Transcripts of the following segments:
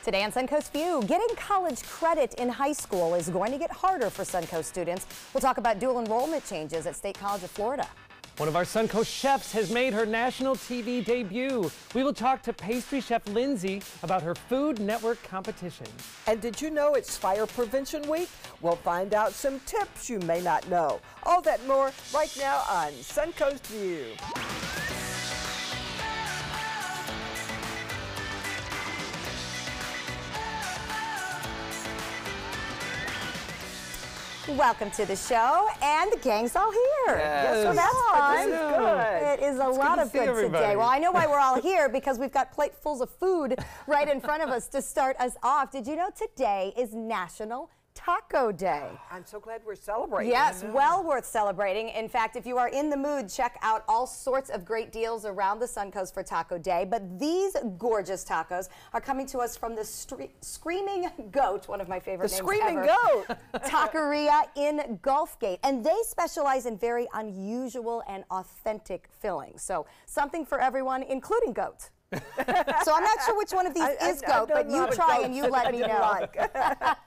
Today on Suncoast View, getting college credit in high school is going to get harder for Suncoast students. We'll talk about dual enrollment changes at State College of Florida. One of our Suncoast chefs has made her national TV debut. We will talk to pastry chef Lindsay about her Food Network competition. And did you know it's Fire Prevention Week? We'll find out some tips you may not know. All that and more right now on Suncoast View. Welcome to the show, and the gang's all here. Yes, So that's fun. This is good. It is a lot of good today. Well, I know why we're all here, because we've got platefuls of food right in front of us to start us off. Did you know today is National Taco Day? I'm so glad we're celebrating. Yes, well worth celebrating. In fact, if you are in the mood, check out all sorts of great deals around the Suncoast for Taco Day. But these gorgeous tacos are coming to us from the Screaming Goat, one of my favorite names Screaming ever. Goat. Taqueria in Gulfgate. And they specialize in very unusual and authentic fillings. So something for everyone, including goat. So I'm not sure which one of these is goat, but you try and you let me know.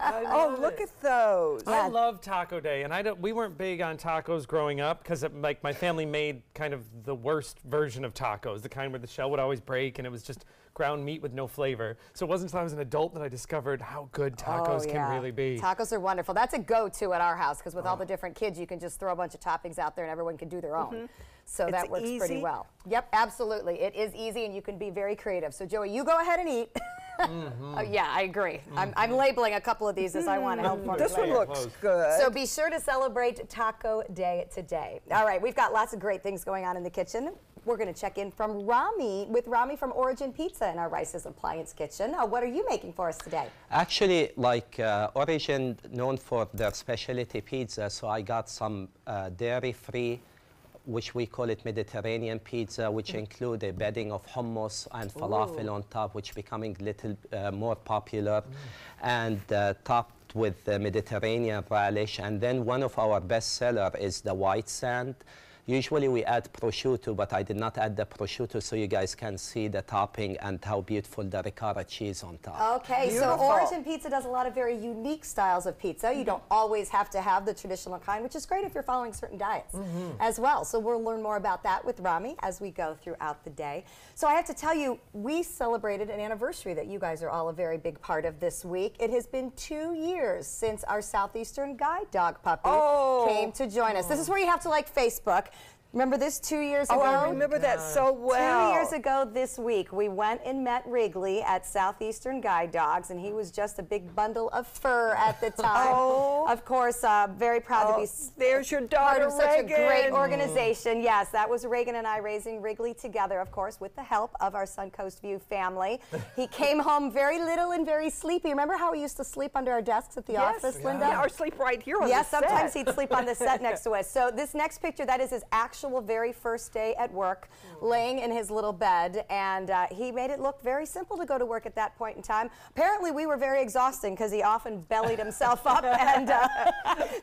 Oh, look at those. I love Taco Day, and we weren't big on tacos growing up because like my family made kind of the worst version of tacos, the kind where the shell would always break and it was just ground meat with no flavor. So it wasn't until I was an adult that I discovered how good tacos can really be. Tacos are wonderful. That's a go-to at our house because with all the different kids, you can just throw a bunch of toppings out there and everyone can do their own. So that works pretty well. Yep, absolutely. It is easy and you can be very creative. So Joey, you go ahead and eat. Oh, yeah, I agree. I'm labeling a couple of these as I want to help for This one looks good. So be sure to celebrate Taco Day today. All right, we've got lots of great things going on in the kitchen. We're going to check in from Rami from Origin Pizza in our Rice's Appliance Kitchen. What are you making for us today? Actually, like Origin, known for their specialty pizza, so I got some dairy-free, which we call it Mediterranean pizza, which include a bedding of hummus and falafel on top, which becoming a little more popular, and topped with Mediterranean relish. And then one of our best seller is the white sand. Usually we add prosciutto, but I did not add the prosciutto so you guys can see the topping and how beautiful the ricotta cheese on top. Okay, so Origin Pizza does a lot of very unique styles of pizza. You don't always have to have the traditional kind, which is great if you're following certain diets as well. So we'll learn more about that with Rami as we go throughout the day. So I have to tell you, we celebrated an anniversary that you guys are all a very big part of this week. It has been 2 years since our Southeastern guide dog puppy came to join us. This is where you have to like Facebook. Remember this 2 years ago? Oh, I remember that so well. 2 years ago this week, we went and met Wrigley at Southeastern Guide Dogs, and he was just a big bundle of fur at the time. Of course, very proud to be there's your part daughter, of such Reagan. a great organization. Yes, that was Reagan and I raising Wrigley together, of course, with the help of our Suncoast View family. He came home very little and very sleepy. Remember how we used to sleep under our desks at the office, Linda? Yeah, or sleep right here on the set. Sometimes he'd sleep on the set next to us. So this next picture, that is his actual very first day at work, laying in his little bed, and he made it look very simple to go to work at that point in time. Apparently we were very exhausting because he often bellied himself up and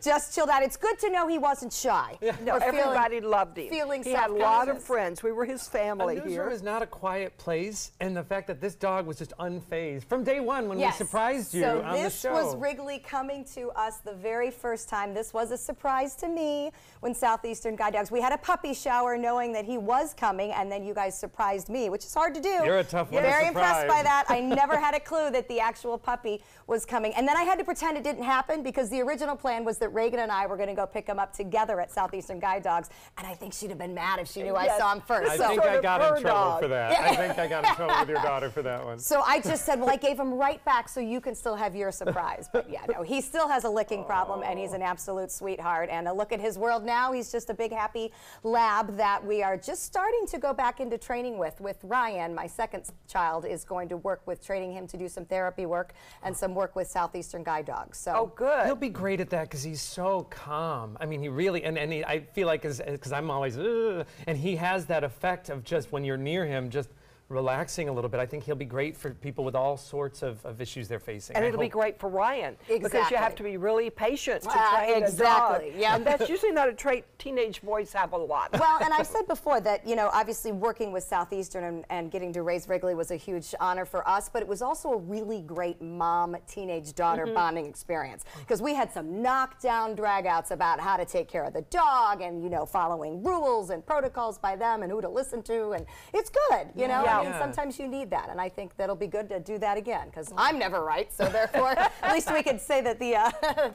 just chilled out. It's good to know he wasn't shy. No, everybody loved him. He had a lot of friends. We were his family here. A newsroom is not a quiet place, and the fact that this dog was just unfazed from day one when we surprised you on the show. So this was Wrigley coming to us the very first time. This was a surprise to me when Southeastern Guide Dogs. We had a puppy shower knowing that he was coming, and then you guys surprised me, which is hard to do. You're a tough one to Very surprise. impressed by that. I never had a clue that the actual puppy was coming. And then I had to pretend it didn't happen because the original plan was that Reagan and I were going to go pick him up together at Southeastern Guide Dogs, and I think she'd have been mad if she knew I saw him first. I think I got in trouble for that. I think I got in trouble with your daughter for that one. So I just said, well, I gave him right back so you can still have your surprise. But yeah, no, he still has a licking problem, and he's an absolute sweetheart. And a look at his world now, he's just a big happy lab that we are just starting to go back into training with Ryan. My second child is going to work with training him to do some therapy work and some work with Southeastern Guide Dogs. So good. He'll be great at that because he's so calm. I mean, he really, I feel like, because I'm always, and he has that effect of just when you're near him, just relaxing a little bit. I think he'll be great for people with all sorts of issues they're facing. And it'll be great for Ryan. Because you have to be really patient to train a dog. Yeah. And that's usually not a trait teenage boys have a lot. Well, and I've said before that, you know, obviously working with Southeastern and getting to raise Wrigley was a huge honor for us, but it was also a really great mom-teenage-daughter bonding experience, because we had some knockdown dragouts about how to take care of the dog and, you know, following rules and protocols by them and who to listen to, and it's good, you know? I mean, sometimes you need that, and I think that'll be good to do that again, because I'm never right, so therefore, at least we could say that the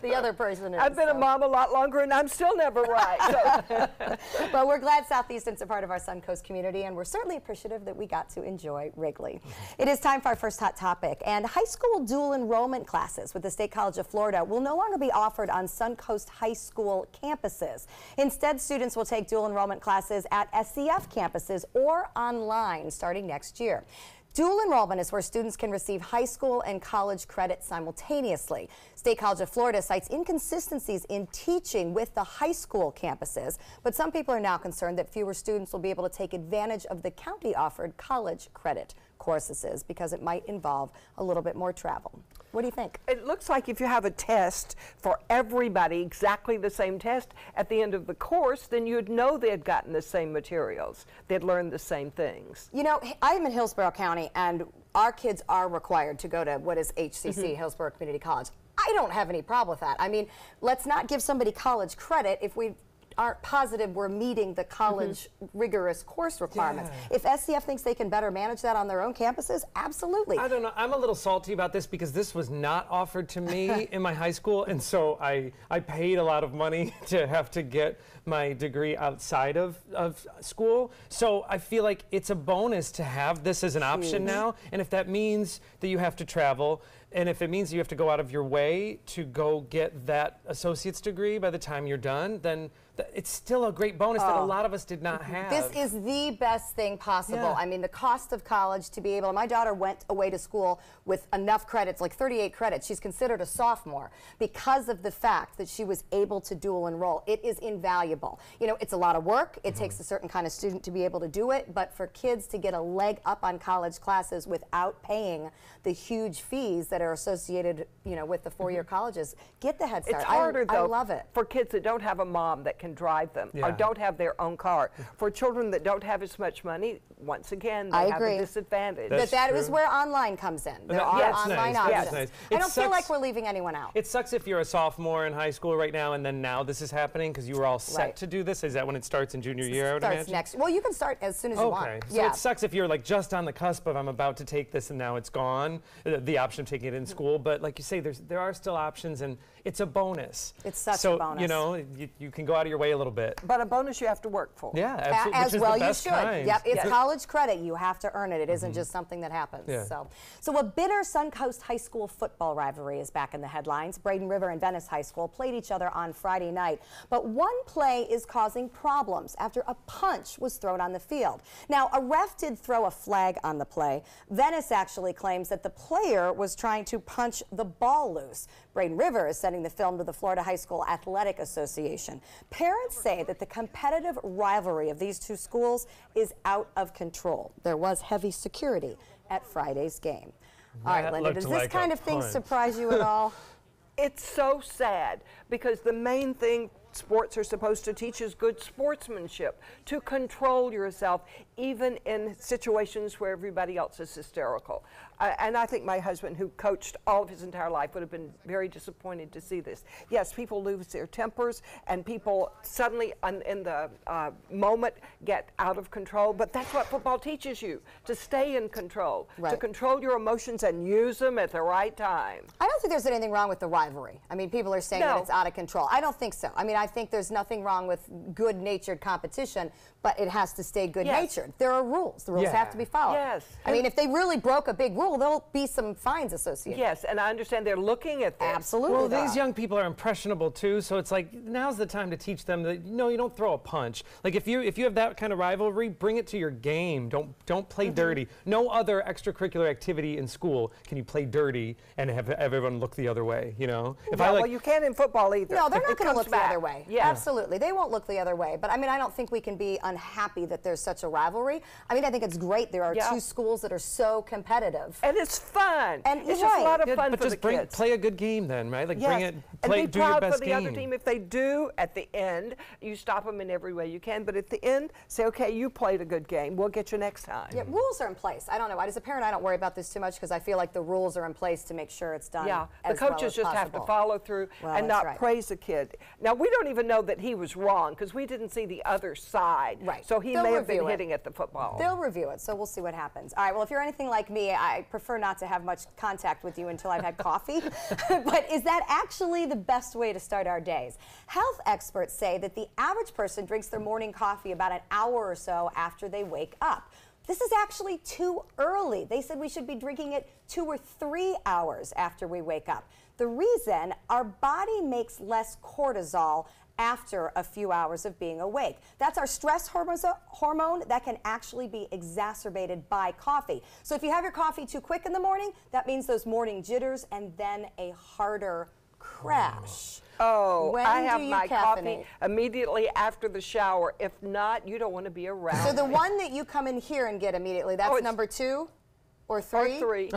the other person is. I've been a mom a lot longer, and I'm still never right. So. But we're glad Southeastern's a part of our Suncoast community, and we're certainly appreciative that we got to enjoy Wrigley. It is time for our first hot topic, and high school dual enrollment classes with the State College of Florida will no longer be offered on Suncoast high school campuses. Instead, students will take dual enrollment classes at SCF campuses or online starting next year. Dual enrollment is where students can receive high school and college credit simultaneously. State College of Florida cites inconsistencies in teaching with the high school campuses, but some people are now concerned that fewer students will be able to take advantage of the county-offered college credit courses because it might involve a little bit more travel. What do you think? It looks like if you have a test for everybody, exactly the same test at the end of the course, then you'd know they'd gotten the same materials. They'd learned the same things. You know, I'm in Hillsborough County, and our kids are required to go to what is HCC, Hillsborough Community College. I don't have any problem with that. I mean, let's not give somebody college credit if we aren't positive we're meeting the college rigorous course requirements. If SCF thinks they can better manage that on their own campuses, absolutely. I don't know. I'm a little salty about this because this was not offered to me in my high school, and so I paid a lot of money to have to get my degree outside of school. So I feel like it's a bonus to have this as an option now, and if that means that you have to travel, and if it means you have to go out of your way to go get that associate's degree by the time you're done, then it's still a great bonus that a lot of us did not have. This is the best thing possible. I mean, the cost of college to be able, my daughter went away to school with enough credits, like 38 credits. She's considered a sophomore because of the fact that she was able to dual enroll. It is invaluable. You know, it's a lot of work. It takes a certain kind of student to be able to do it, but for kids to get a leg up on college classes without paying the huge fees that are associated, you know, with the four-year colleges, get the head start. It's harder, though, I love it. for kids that don't have a mom that can drive them or don't have their own car. For children that don't have as much money, once again, they have a disadvantage. That is where online comes in. There are online options. I don't feel like we're leaving anyone out. It sucks if you're a sophomore in high school right now and then now this is happening because you were all set to do this. Is that when it starts in junior year, I would imagine? Next. Well, you can start as soon as you want. So it sucks if you're like just on the cusp of I'm about to take this and now it's gone, the option of taking it in school. But like you say, there are still options and it's a bonus. It's such a bonus. So, you know, you can go out of your way a little bit. But a bonus you have to work for. Yeah, absolutely. As well you should. Kind. Yep, it's college credit. You have to earn it. It isn't just something that happens. So a bitter Suncoast High School football rivalry is back in the headlines. Braden River and Venice High School played each other on Friday night, but one play is causing problems after a punch was thrown on the field. Now, a ref did throw a flag on the play. Venice actually claims that the player was trying to punch the ball loose. Braden River is sending the film to the Florida High School Athletic Association. Parents say that the competitive rivalry of these two schools is out of control. There was heavy security at Friday's game. All right, Linda, does this kind of thing surprise you at all? It's so sad because the main thing sports are supposed to teach is good sportsmanship, to control yourself even in situations where everybody else is hysterical. And I think my husband, who coached all of his entire life, would have been very disappointed to see this. Yes, people lose their tempers and people suddenly in the moment get out of control, but that's what football teaches you, to stay in control, to control your emotions and use them at the right time. I don't think there's anything wrong with the rivalry. I mean, people are saying that it's out of control. I don't think so. I mean, I think there's nothing wrong with good-natured competition, but it has to stay good-natured. There are rules. The rules have to be followed. I mean, if they really broke a big rule, there'll be some fines associated. Yes, and I understand they're looking at this. Absolutely. Well, these young people are impressionable too, so it's like now's the time to teach them that no, you don't throw a punch. Like if you have that kind of rivalry, bring it to your game. Don't play dirty. No other extracurricular activity in school can you play dirty and have everyone look the other way. You know. Well, you can't in football either. No, they're not going to look the other way. way. Yeah. Absolutely. They won't look the other way. But I mean, I don't think we can be unhappy that there's such a rivalry. I mean, I think it's great there are two schools that are so competitive. And it's fun. And it's just a lot of fun but for just the kids. play a good game then, right? Like bring it, play, and be do your proud best for the game. other team if they do. At the end, you stop them in every way you can. But at the end, say, okay, you played a good game. We'll get you next time. Yeah, rules are in place. I don't know. As a parent, I don't worry about this too much because I feel like the rules are in place to make sure it's done. Yeah, the as well coaches as just have to possible. follow through and that's not right. praise the kid. Now, we don't even know that he was wrong because we didn't see the other side. Right. So he They'll may have been review it. hitting at the football. They'll review it, so we'll see what happens. All right, well, if you're anything like me, I prefer not to have much contact with you until I've had coffee. But is that actually the best way to start our days? Health experts say that the average person drinks their morning coffee about an hour or so after they wake up. This is actually too early. They said we should be drinking it 2 or 3 hours after we wake up. The reason, our body makes less cortisol after a few hours of being awake. That's our stress hormone that can actually be exacerbated by coffee. So if you have your coffee too quick in the morning, that means those morning jitters and then a harder crash. Oh, When I do have you my coffee caffeinate? immediately after the shower. If not, you don't want to be around So the me. one that you come in here and get immediately, that's it's- number 2 or 3? Or 3.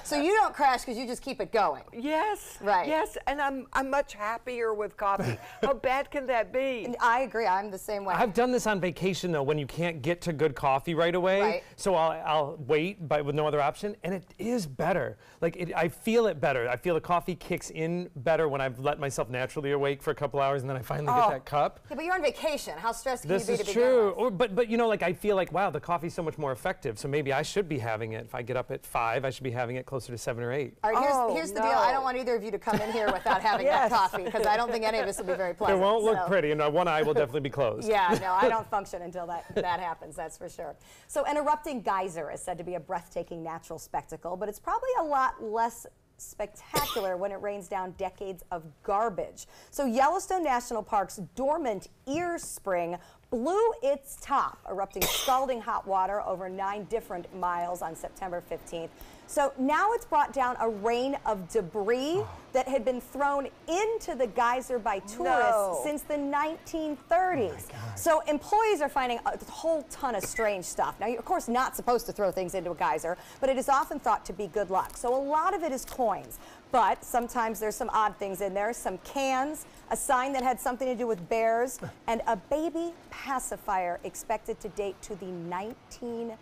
So you don't crash because you just keep it going. Yes. Right. Yes, and I'm much happier with coffee. How bad can that be? And I agree, I'm the same way. I've done this on vacation though, when you can't get to good coffee right away. Right. So I'll wait, but with no other option, and it is better. Like I feel it better. I feel the coffee kicks in better when I've let myself naturally awake for a couple hours, and then I finally get that cup. Yeah, but you're on vacation. How stressed can This you be is to begin true. with? Or, but you know, like I feel like, wow, the coffee's so much more effective. So maybe I should be having it. If I get up at 5, I should be having it closer to 7 or 8. All right, Oh, here's the deal. I no. don't want either of you to come in here without having that Yes. coffee because I don't think any of us will be very pleasant. It won't look so. pretty, and one eye will definitely be closed. Yeah, no, I don't function until that happens, that's for sure. So an erupting geyser is said to be a breathtaking natural spectacle, but it's probably a lot less spectacular when it rains down decades of garbage. So Yellowstone National Park's dormant Ear Spring blew its top, erupting scalding hot water over 9 different miles on September 15th. So now it's brought down a rain of debris that had been thrown into the geyser by tourists since the 1930s. So employees are finding a whole ton of strange stuff. Now, you're of course not supposed to throw things into a geyser, but it is often thought to be good luck. So a lot of it is coins, but sometimes there's some odd things in there, some cans, a sign that had something to do with bears, and a baby pacifier expected to date to the 1930s.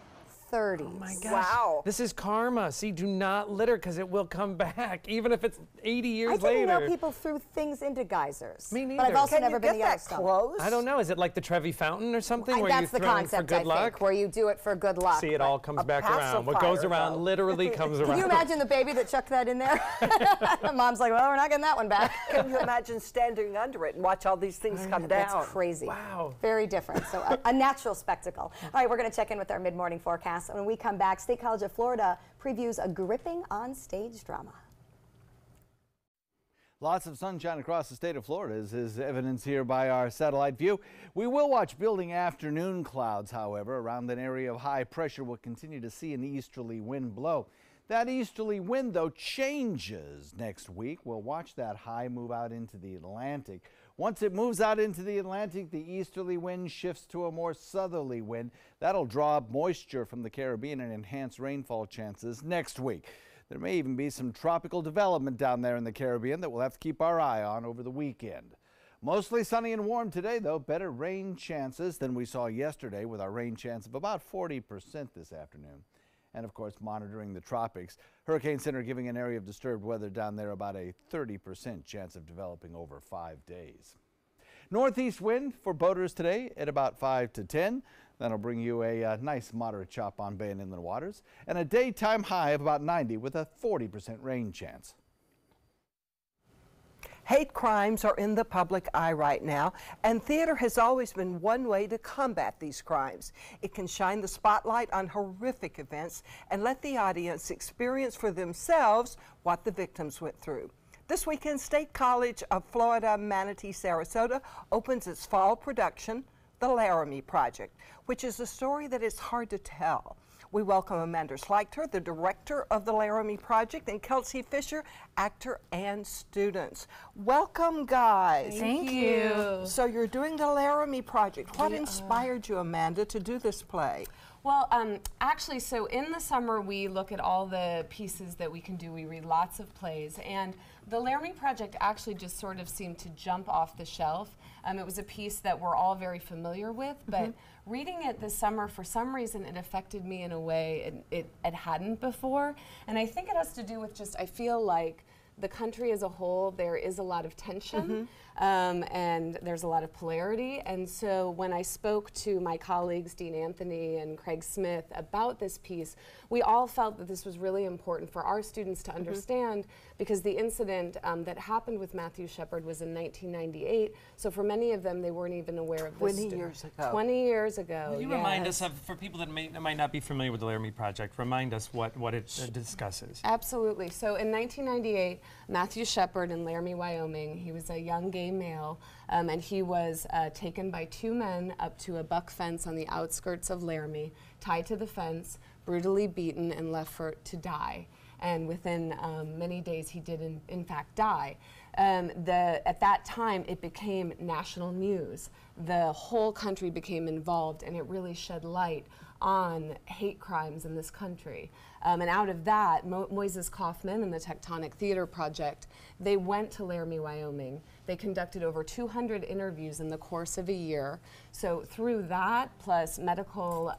Oh my gosh. Wow. This is karma. See, do not litter because it will come back, even if it's 80 years I didn't later. know people threw things into geysers. Me But I've neither. also Can never you been get to that Yellowstone. close? I don't know. Is it like the Trevi Fountain or something? Where That's you the throw in concept, for good I luck? think, where you do it for good luck. See, it all comes back around. What pacifier, goes around though. literally comes around. Can you imagine the baby that chucked that in there? Mom's like, well, we're not getting that one back. Can you imagine standing under it and watch all these things come down? That's crazy. Wow. Very different. So a natural spectacle. All right, we're going to check in with our mid-morning forecast. And when we come back, State College of Florida previews a gripping on-stage drama. Lots of sunshine across the state of Florida, as is evidenced here by our satellite view. We will watch building afternoon clouds, however. Around an area of high pressure, we'll continue to see an easterly wind blow. That easterly wind, though, changes next week. We'll watch that high move out into the Atlantic. Once it moves out into the Atlantic, the easterly wind shifts to a more southerly wind. That'll draw up moisture from the Caribbean and enhance rainfall chances next week. There may even be some tropical development down there in the Caribbean that we'll have to keep our eye on over the weekend. Mostly sunny and warm today, though. Better rain chances than we saw yesterday, with our rain chance of about 40% this afternoon. And of course, monitoring the tropics. Hurricane Center giving an area of disturbed weather down there about a 30% chance of developing over 5 days. Northeast wind for boaters today at about 5 to 10. That'll bring you a nice moderate chop on bay and inland waters, and a daytime high of about 90 with a 40% rain chance. Hate crimes are in the public eye right now, and theater has always been one way to combat these crimes. It can shine the spotlight on horrific events and let the audience experience for themselves what the victims went through. This weekend, State College of Florida Manatee Sarasota opens its fall production, the Laramie Project, which is a story that is hard to tell. We welcome Amanda Schleichter, the director of the Laramie Project, and Kelsey Fisher, actor and students. Welcome, guys. Thank you. So you're doing the Laramie Project. What inspired you, Amanda, to do this play? Well, actually, so in the summer we look at all the pieces that we can do. We read lots of plays, and the Laramie Project actually just sort of seemed to jump off the shelf. It was a piece that we're all very familiar with, but reading it this summer, for some reason, it affected me in a way it hadn't before. And I think it has to do with just, I feel like the country as a whole, there is a lot of tension, and there's a lot of polarity. And so when I spoke to my colleagues, Dean Anthony and Craig Smith, about this piece, we all felt that this was really important for our students to understand, because the incident that happened with Matthew Shepard was in 1998. So for many of them, they weren't even aware of this. 20 years ago. 20 years ago. Will you remind us of, for people that might not be familiar with the Laramie Project, remind us what it discusses? Absolutely. So in 1998, Matthew Shepard in Laramie, Wyoming, he was a young gay male, and he was taken by two men up to a buck fence on the outskirts of Laramie, tied to the fence, brutally beaten, and left to die. And within many days, he did in fact die. At that time, it became national news. The whole country became involved, and it really shed light on hate crimes in this country. And out of that, Moises Kaufman and the Tectonic Theater Project, they went to Laramie, Wyoming. They conducted over 200 interviews in the course of a year. So through that, plus medical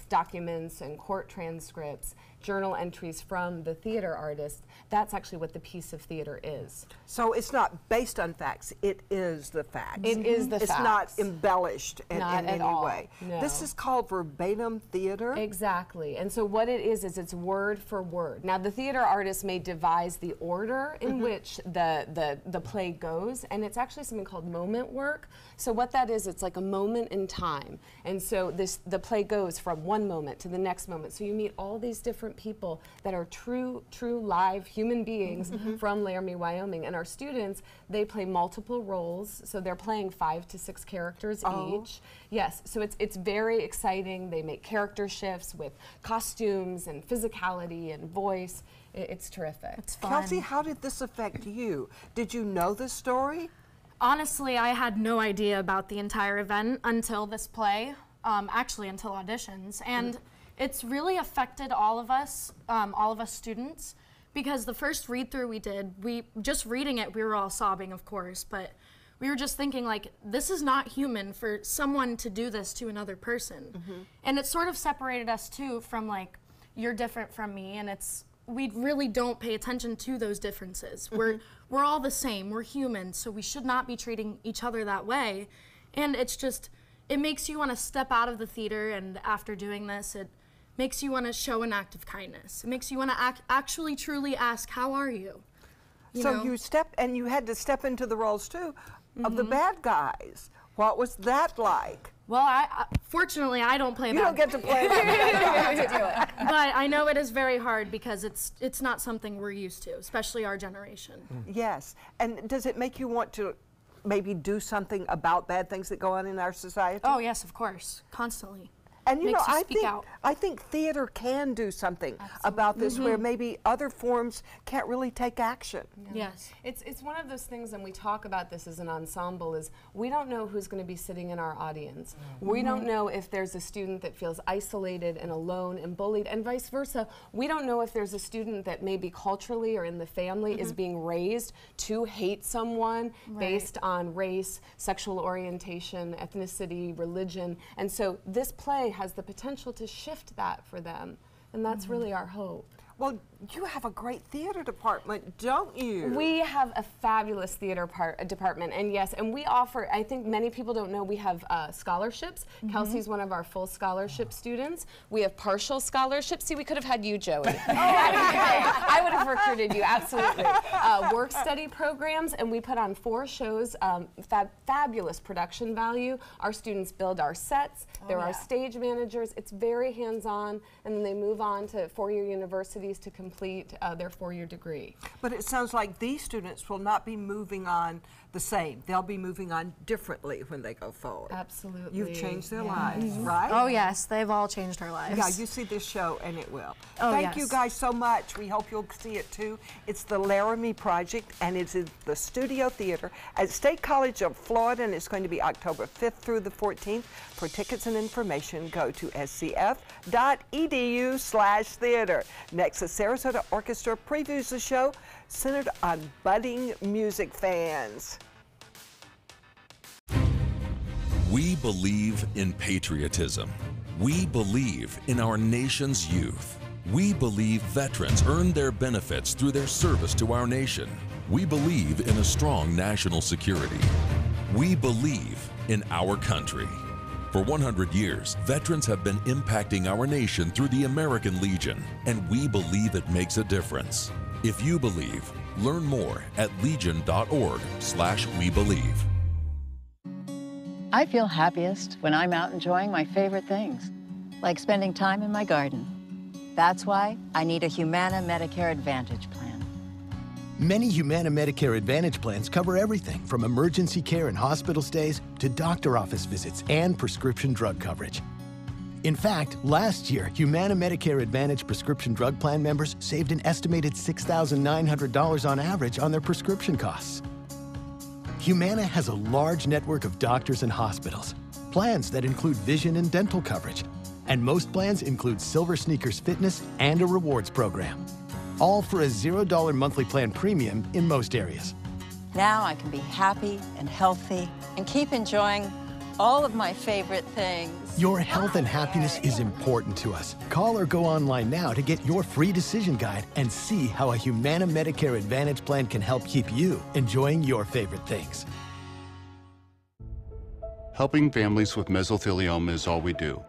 documents and court transcripts, journal entries from the theater artists, that's actually what the piece of theater is. So it's not based on facts, it is the facts. It is the It's facts. not embellished in any all. way. No. This is called verbatim theater? Exactly. And so what it is it's word for word. Now the theater artist may devise the order in which the play goes, and it's actually something called moment work. So what that is, it's like a moment in time. And so the play goes from one moment to the next moment. So you meet all these different people that are true live human beings from Laramie, Wyoming. And our students, they play multiple roles. So they're playing 5 to 6 characters each. Yes, so it's very exciting. They make character shifts with costumes and physicality and voice. It's terrific. It's fun. Kelsey, how did this affect you? Did you know the story? Honestly, I had no idea about the entire event until this play, actually until auditions. And it's really affected all of us students, because the first read-through we did, just reading it, we were all sobbing, of course, but we were just thinking, like, this is not human for someone to do this to another person. And it sort of separated us, too, from, like, you're different from me, and we really don't pay attention to those differences. We're all the same, we're humans, so we should not be treating each other that way. And it's just, it makes you want to step out of the theater, and after doing this, it makes you want to show an act of kindness. It makes you want to actually truly ask, how are you? So you had to step into the roles too of the bad guys. What was that like? Well, fortunately, I don't play You don't get to play But I know it is very hard, because it's not something we're used to, especially our generation. Yes. And does it make you want to maybe do something about bad things that go on in our society? Oh, yes, of course, constantly. And you Makes know, you speak out. I think theater can do something about this, where maybe other forms can't really take action. Yes. It's one of those things, and we talk about this as an ensemble, is we don't know who's going to be sitting in our audience. We don't know if there's a student that feels isolated and alone and bullied, and vice versa. We don't know if there's a student that maybe culturally or in the family is being raised to hate someone based on race, sexual orientation, ethnicity, religion. And so this play has the potential to shift that for them, and that's really our hope. Well, you have a great theater department, don't you? We have a fabulous theater department, and yes, and we offer, I think many people don't know, we have scholarships. Kelsey's one of our full scholarship students. We have partial scholarships. See, we could have had you, Joey. I would have recruited you, absolutely. Work study programs, and we put on 4 shows, fabulous production value. Our students build our sets. There are stage managers. It's very hands-on, and then they move on to 4-year universities to complete their 4-year degree. But it sounds like these students will not be moving on the same. They'll be moving on differently when they go forward. Absolutely. You've changed their lives, right? Oh yes, they've all changed our lives. Yeah, you see this show and it will. Oh, Thank yes. you guys so much. We hope you'll see it too. It's the Laramie Project and it's in the Studio Theater at State College of Florida, and it's going to be October 5th through the 14th. For tickets and information, go to scf.edu/theater. Next, the Sarasota Orchestra previews the show centered on budding music fans. We believe in patriotism. We believe in our nation's youth. We believe veterans earn their benefits through their service to our nation. We believe in a strong national security. We believe in our country. For 100 years, veterans have been impacting our nation through the American Legion, and we believe it makes a difference. If you believe, learn more at legion.org/webelieve. I feel happiest when I'm out enjoying my favorite things, like spending time in my garden. That's why I need a Humana Medicare Advantage plan. Many Humana Medicare Advantage plans cover everything from emergency care and hospital stays to doctor office visits and prescription drug coverage. In fact, last year, Humana Medicare Advantage prescription drug plan members saved an estimated $6,900 on average on their prescription costs. Humana has a large network of doctors and hospitals, plans that include vision and dental coverage, and most plans include Silver Sneakers Fitness and a rewards program, all for a $0 monthly plan premium in most areas. Now I can be happy and healthy and keep enjoying all of my favorite things. Your health and happiness is important to us. Call or go online now to get your free decision guide and see how a Humana Medicare Advantage plan can help keep you enjoying your favorite things. Helping families with mesothelioma is all we do.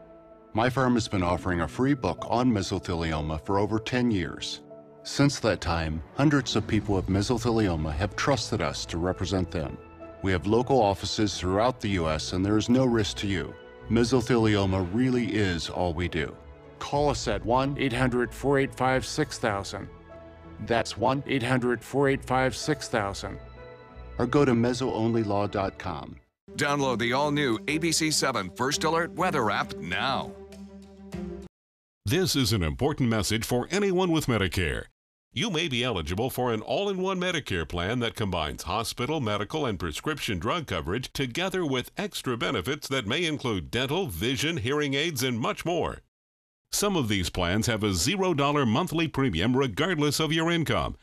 My firm has been offering a free book on mesothelioma for over 10 years. Since that time, hundreds of people with mesothelioma have trusted us to represent them. We have local offices throughout the U.S. and there is no risk to you. Mesothelioma really is all we do. Call us at 1-800-485-6000. That's 1-800-485-6000. Or go to mesoonlylaw.com. Download the all-new ABC7 First Alert weather app now. This is an important message for anyone with Medicare. You may be eligible for an all-in-one Medicare plan that combines hospital, medical, and prescription drug coverage together with extra benefits that may include dental, vision, hearing aids, and much more. Some of these plans have a $0 monthly premium regardless of your income.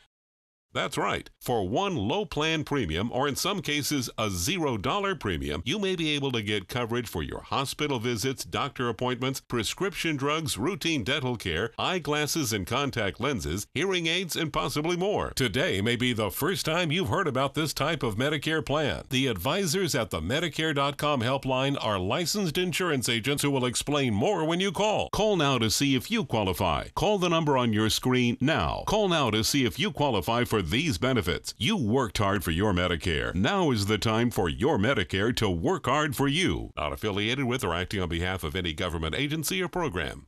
That's right. For one low plan premium, or in some cases a $0 premium, you may be able to get coverage for your hospital visits, doctor appointments, prescription drugs, routine dental care, eyeglasses and contact lenses, hearing aids, and possibly more. Today may be the first time you've heard about this type of Medicare plan. The advisors at the Medicare.com helpline are licensed insurance agents who will explain more when you call. Call now to see if you qualify. Call the number on your screen now. Call now to see if you qualify for these benefits. You worked hard for your Medicare. Now is the time for your Medicare to work hard for you. Not affiliated with or acting on behalf of any government agency or program.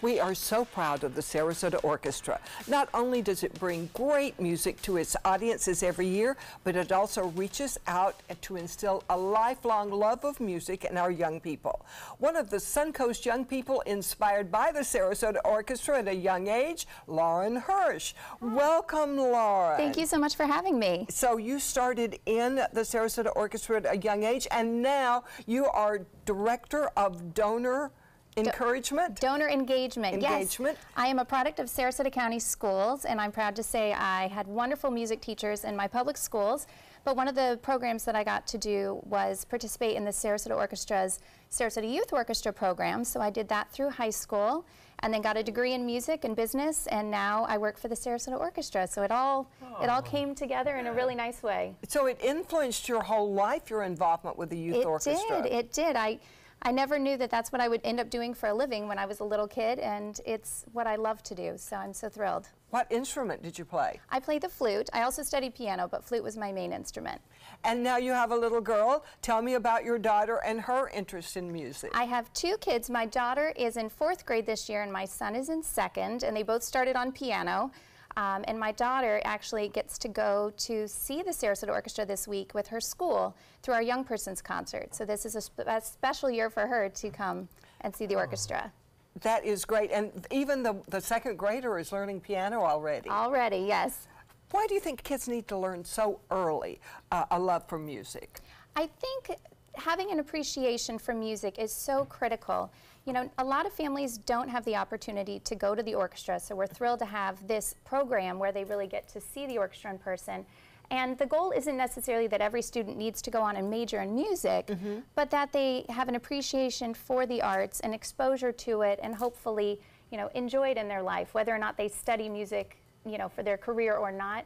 We are so proud of the Sarasota Orchestra. Not only does it bring great music to its audiences every year, but it also reaches out to instill a lifelong love of music in our young people. One of the Suncoast young people inspired by the Sarasota Orchestra at a young age, Lauren Hirsch. Welcome, Lauren. Thank you so much for having me. So you started in the Sarasota Orchestra at a young age, and now you are Director of Donor Encouragement? Donor engagement. Yes. I am a product of Sarasota County Schools, and I'm proud to say I had wonderful music teachers in my public schools, but one of the programs that I got to do was participate in the Sarasota Orchestra's Sarasota Youth Orchestra program, so I did that through high school, and then got a degree in music and business, and now I work for the Sarasota Orchestra, so it all came together in a really nice way. So it influenced your whole life, your involvement with the youth orchestra? It did. I never knew that that's what I would end up doing for a living when I was a little kid, and it's what I love to do, so I'm so thrilled. What instrument did you play? I played the flute. I also studied piano, but flute was my main instrument. And now you have a little girl. Tell me about your daughter and her interest in music. I have two kids. My daughter is in 4th grade this year, and my son is in 2nd, and they both started on piano. And my daughter actually gets to go to see the Sarasota Orchestra this week with her school through our Young Persons Concert. So this is a special year for her to come and see the orchestra. That is great. And even the second grader is learning piano already. Already, yes. Why do you think kids need to learn so early a love for music? I think having an appreciation for music is so critical. You know, a lot of families don't have the opportunity to go to the orchestra, so we're thrilled to have this program where they really get to see the orchestra in person. And the goal isn't necessarily that every student needs to go on and major in music, but that they have an appreciation for the arts and exposure to it, and hopefully, you know, enjoy it in their life, whether or not they study music, you know, for their career or not.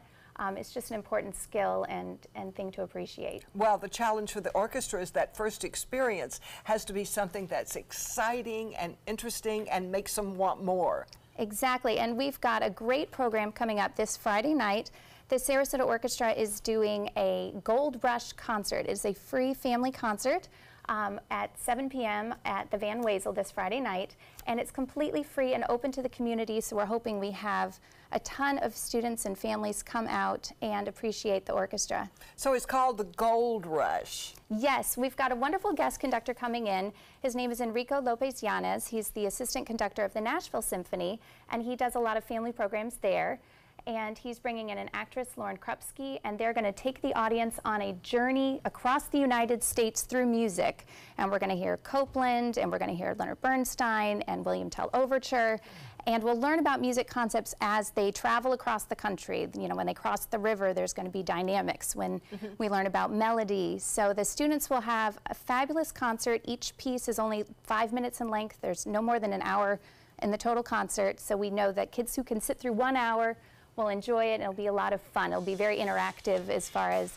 It's just an important skill and thing to appreciate. Well, the challenge for the orchestra is that first experience has to be something that's exciting and interesting and makes them want more. Exactly, and we've got a great program coming up this Friday night. The Sarasota Orchestra is doing a Gold Rush concert. It's a free family concert at 7 p.m. at the Van Wezel this Friday night, and it's completely free and open to the community, so we're hoping we have a ton of students and families come out and appreciate the orchestra. So it's called the Gold Rush. Yes, we've got a wonderful guest conductor coming in. His name is Enrico Lopez Yanez. He's the assistant conductor of the Nashville Symphony, and he does a lot of family programs there. And he's bringing in an actress, Lauren Krupski, and they're going to take the audience on a journey across the United States through music. And we're going to hear Copland, and we're going to hear Leonard Bernstein and William Tell Overture. And we'll learn about music concepts as they travel across the country. You know, when they cross the river, there's going to be dynamics. When we learn about melody. So the students will have a fabulous concert. Each piece is only 5 minutes in length. There's no more than an hour in the total concert. So we know that kids who can sit through 1 hour will enjoy it, and it'll be a lot of fun. It'll be very interactive as far as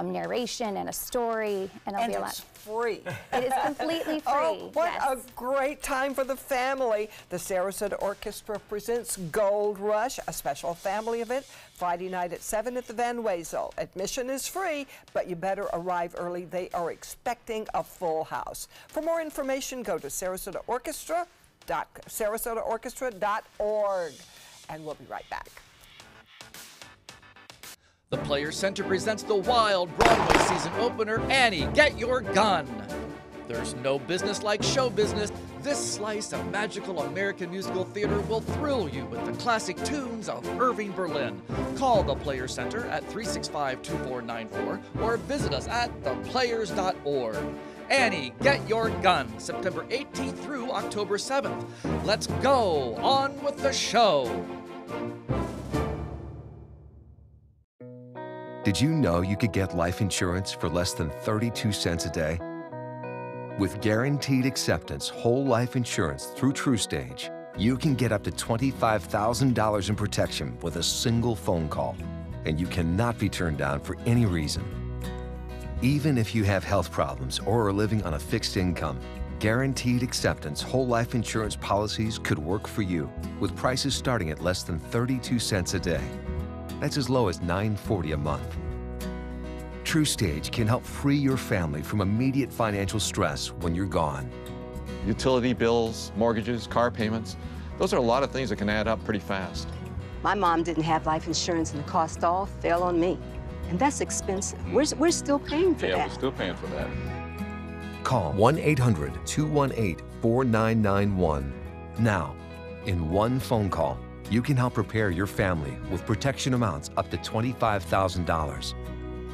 narration and a story, and it'll be a lot. It's free. It is completely free. Oh, what yes. a great time for the family. The Sarasota Orchestra presents Gold Rush, a special family event, Friday night at 7 at the Van Wezel. Admission is free, but you better arrive early. They are expecting a full house. For more information, go to sarasotaorchestra.org. And we'll be right back. The Players Center presents the wild Broadway season opener, Annie, Get Your Gun. There's no business like show business. This slice of magical American musical theater will thrill you with the classic tunes of Irving Berlin. Call the Players Center at 365-2494 or visit us at theplayers.org. Annie, Get Your Gun, September 18th through October 7th. Let's go on with the show. Did you know you could get life insurance for less than 32 cents a day? With guaranteed acceptance whole life insurance through TrueStage, you can get up to $25,000 in protection with a single phone call, and you cannot be turned down for any reason. Even if you have health problems or are living on a fixed income, guaranteed acceptance whole life insurance policies could work for you, with prices starting at less than 32 cents a day. That's as low as $9.40 a month. TrueStage can help free your family from immediate financial stress when you're gone. Utility bills, mortgages, car payments, those are a lot of things that can add up pretty fast. My mom didn't have life insurance and the cost all fell on me. And that's expensive. We're still paying for that. Yeah, we're still paying for that. Call 1-800-218-4991 now. In one phone call, you can help prepare your family with protection amounts up to $25,000.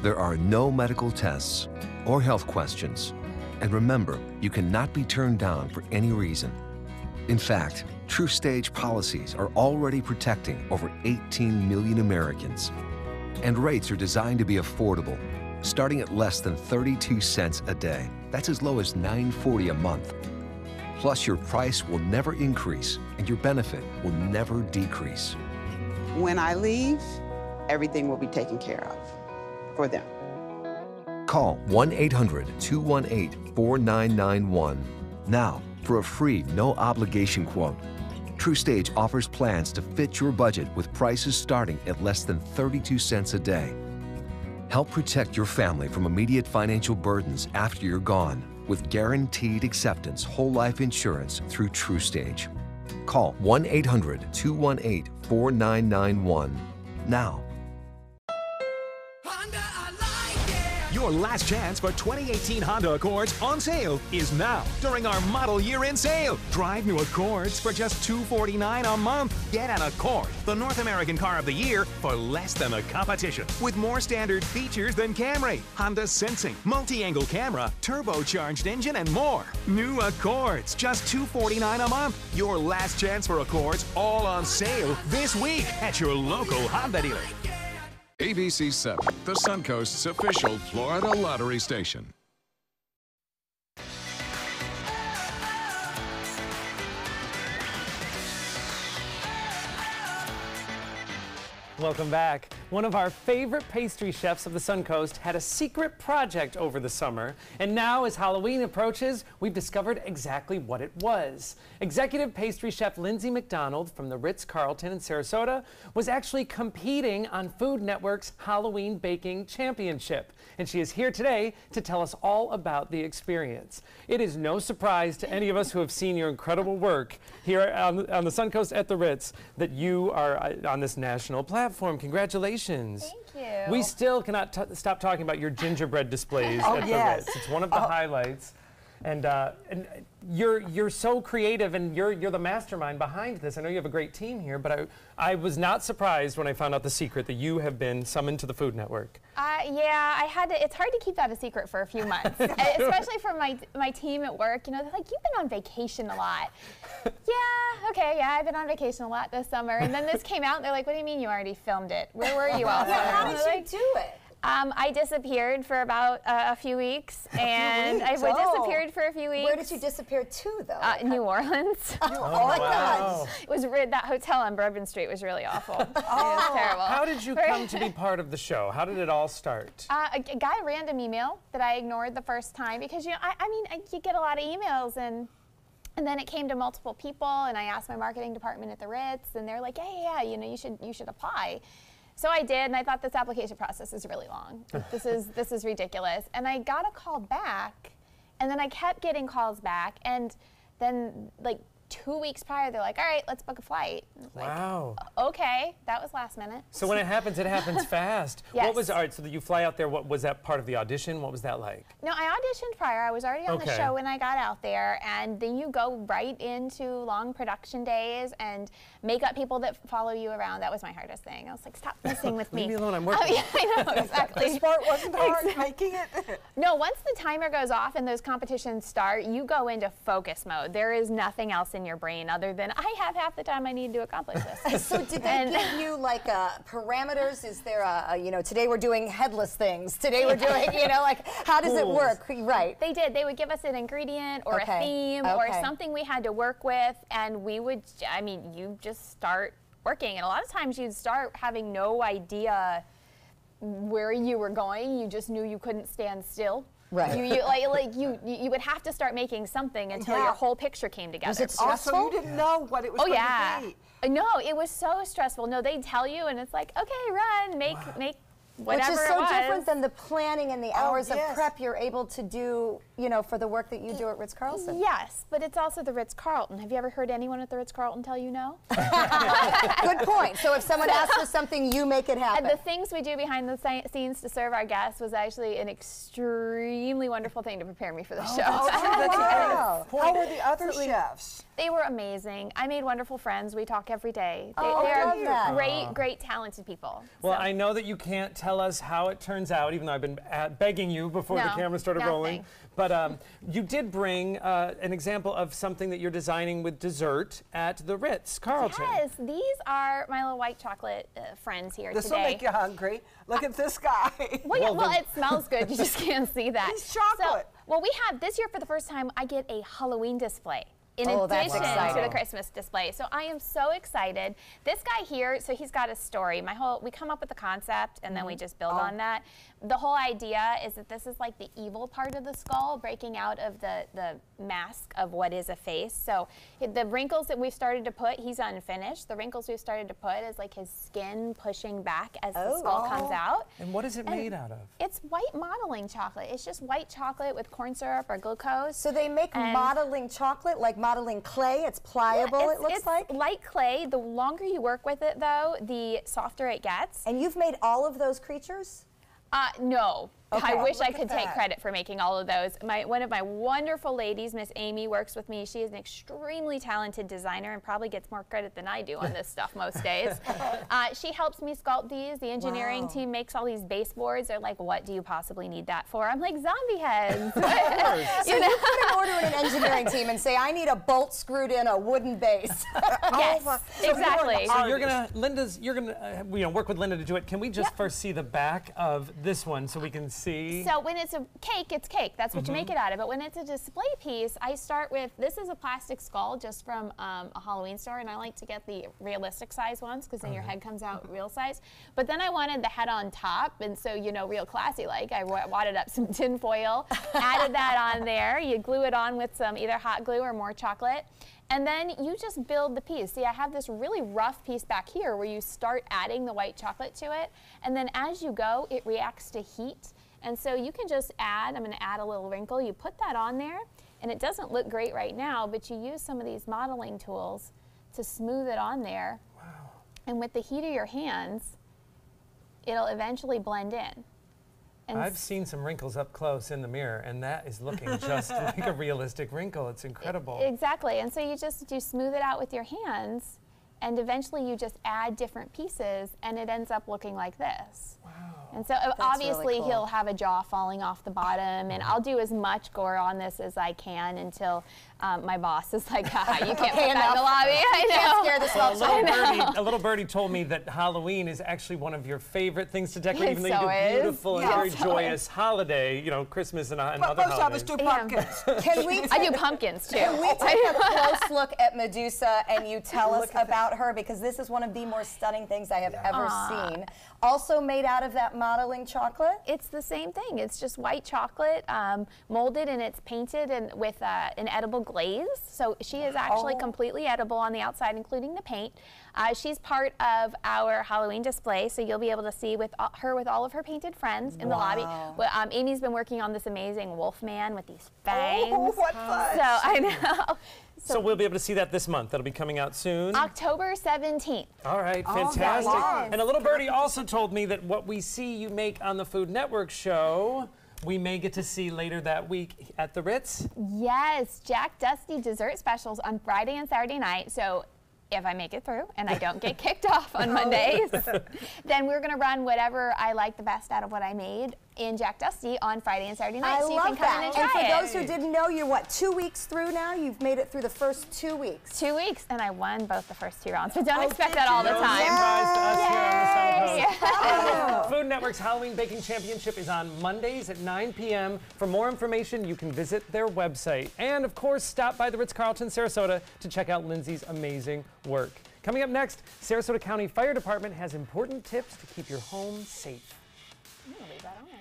There are no medical tests or health questions. And remember, you cannot be turned down for any reason. In fact, TrueStage policies are already protecting over 18 million Americans. And rates are designed to be affordable, starting at less than 32 cents a day. That's as low as $9.40 a month. Plus, your price will never increase and your benefit will never decrease. When I leave, everything will be taken care of for them. Call 1-800-218-4991 now for a free, no-obligation quote. TrueStage offers plans to fit your budget with prices starting at less than 32 cents a day. Help protect your family from immediate financial burdens after you're gone with guaranteed acceptance whole life insurance through TrueStage. Call 1-800-218-4991 now. Your last chance for 2018 Honda Accords on sale is now during our model year-end sale. Drive new Accords for just $249 a month. Get an Accord, the North American car of the year, for less than the competition. With more standard features than Camry, Honda sensing, multi-angle camera, turbocharged engine, and more. New Accords, just $249 a month. Your last chance for Accords, all on sale this week at your local Honda dealer. ABC 7, the Suncoast's official Florida lottery station. Welcome back. One of our favorite pastry chefs of the Suncoast had a secret project over the summer, and now as Halloween approaches, we've discovered exactly what it was. Executive pastry chef Lindsay McDonald from the Ritz-Carlton in Sarasota was actually competing on Food Network's Halloween Baking Championship, and she is here today to tell us all about the experience. It is no surprise to any of us who have seen your incredible work here on the Suncoast at the Ritz that you are on this national platform. Congratulations. Thank you. We still cannot stop talking about your gingerbread displays at the Ritz. It's one of the highlights. And you're so creative, and you're the mastermind behind this. I know you have a great team here, but I was not surprised when I found out the secret that you have been summoned to the Food Network. Yeah, I had to. It's hard to keep that a secret for a few months, especially for my team at work. You know, they're like, "You've been on vacation a lot." I've been on vacation a lot this summer. And then this came out, and they're like, "What do you mean you already filmed it? Where were you all summer?" How did you do it? I disappeared for about a few weeks, and I disappeared for a few weeks. Where did you disappear to, though? New Orleans. Wow. It was that hotel on Bourbon Street was really awful. It was terrible. How did you come to be part of the show? How did it all start? Got a random email that I ignored the first time because, you know, you get a lot of emails, and then it came to multiple people, and I asked my marketing department at the Ritz, and they're like, yeah, you know, you should apply. So I did, and I thought this application process is really long. This is ridiculous. And I got a call back, and then I kept getting calls back, and then like 2 weeks prior, they're like, "All right, let's book a flight." Wow. Like, okay, that was last minute. So when it happens fast. Yes. What was, all right, so that you fly out there, what was that part of the audition? What was that like? No, I auditioned prior. I was already on the show when I got out there, and then you go right into long production days and makeup people that follow you around. That was my hardest thing. I was like, "Stop messing with me." Leave me alone, I'm working. Oh, yeah, I know, exactly. This part wasn't hard making it. No, once the timer goes off and those competitions start, you go into focus mode. There is nothing else in your brain other than, I have half the time I need to accomplish this. So did they give you like parameters? Is there you know, today we're doing headless things. Today we're doing, you know, like, how does it work? Right. They did. They would give us an ingredient or a theme or something we had to work with, and we would, I mean, you just start working. And a lot of times you'd start having no idea where you were going. You just knew you couldn't stand still. Right. You would have to start making something until your whole picture came together. Was it stressful? Also, you didn't know what it was going to be. No, it was so stressful. No, they tell you, and it's like, okay, run, make whatever. Which is so different than the planning and the hours of yes. prep you're able to do, you know, for the work that you do at Ritz-Carlton. Yes, but it's also the Ritz-Carlton. Have you ever heard anyone at the Ritz-Carlton tell you no? Good point. So if someone asks for something, you make it happen. And the things we do behind the scenes to serve our guests was actually an extremely wonderful thing to prepare me for the show. Wow. How were the other chefs? They were amazing. I made wonderful friends. We talk every day. They love that. are great, talented people. Well, I know that you can't tell us how it turns out, even though I've been begging you before the camera started rolling. But you did bring an example of something that you're designing with dessert at the Ritz-Carlton. Yes, these are my little white chocolate friends here today. This will make you hungry. Look at this guy. Well, it smells good. You just can't see that. It's chocolate. So, well, we have, this year for the first time, I get a Halloween display in addition to the Christmas display. So I am so excited. This guy here, so he's got a story. We come up with the concept and then we just build on that. the whole idea is that this is like the evil part of the skull breaking out of the mask of what is a face. So the wrinkles that we've started to put, he's unfinished. The wrinkles we've started to put is like his skin pushing back as the skull comes out. And what is it made out of? It's white modeling chocolate. It's just white chocolate with corn syrup or glucose. So they make modeling chocolate, like modeling clay. It's pliable, it looks like? It's like clay. The longer you work with it, though, the softer it gets. And you've made all of those creatures? No. Okay. I wish I Look could at take that. credit for making all of those. One of my wonderful ladies, Miss Amy, works with me. She is an extremely talented designer and probably gets more credit than I do on this stuff most days. She helps me sculpt these. The engineering team makes all these baseboards. They're like, what do you possibly need that for? I'm like, zombie heads. So you put an order in an engineering team and say, I need a bolt screwed in a wooden base. Yes, exactly. So you're gonna work with Linda to do it. Can we just first see the back of this one so we can see? So when it's a cake, it's cake. That's what you make it out of. But when it's a display piece, I start with, this is a plastic skull just from a Halloween store, and I like to get the realistic size ones because then your head comes out real size. But then I wanted the head on top, and so, real classy like, I wadded up some tin foil, added that on there. You glue it on with some either hot glue or more chocolate. And then you just build the piece. See, I have this really rough piece back here where you start adding the white chocolate to it. And then as you go, it reacts to heat. And so you can just add, I'm going to add a little wrinkle. You put that on there, and it doesn't look great right now, but you use some of these modeling tools to smooth it on there. Wow. And with the heat of your hands, it'll eventually blend in. And I've seen some wrinkles up close in the mirror, and that is looking just like a realistic wrinkle. It's incredible. Exactly. And so you smooth it out with your hands, and eventually you just add different pieces, and it ends up looking like this. Wow. And so obviously really cool. he'll have a jaw falling off the bottom, and I'll do as much gore on this as I can until my boss is like, haha, you can't put that in the lobby. I know. Can't scare the smoke. A little birdie told me that Halloween is actually one of your favorite things to decorate, even though So you do is. beautiful and Yeah, very so joyous holiday, Christmas and other Most of us holidays. do pumpkins. Can we I do pumpkins too. Can we take a close look at Medusa and you tell us about her, because this is one of the more stunning things I have ever seen. Also made out of that modeling chocolate? It's the same thing. It's just white chocolate molded, and it's painted and with an edible glaze. So she is actually completely edible on the outside, including the paint. She's part of our Halloween display, so you'll be able to see her with all of her painted friends in the lobby. Well, Amy's been working on this amazing wolf man with these fangs. Oh, what fun! So I know. So we'll be able to see that this month. That'll be coming out soon. October 17th. All right, fantastic. And a little birdie also told me that what we see you make on the Food Network show, we may get to see later that week at the Ritz. Yes, Jack Dusty dessert specials on Friday and Saturday night. So if I make it through and I don't get kicked off on Mondays, then we're going to run whatever I like the best out of what I made in Jack Dusty on Friday and Saturday night. I so you love can come in and try and for it. those who didn't know, you're what, 2 weeks through now? You've made it through the first 2 weeks. 2 weeks, and I won both the first 2 rounds. But don't expect that all the time. Surprise to us here on the Yay! Suncoast. Food Network's Halloween Baking Championship is on Mondays at 9 p.m. For more information, you can visit their website. And, of course, stop by the Ritz-Carlton, Sarasota to check out Lindsay's amazing work. Coming up next, Sarasota County Fire Department has important tips to keep your home safe. I'm going to leave that on there.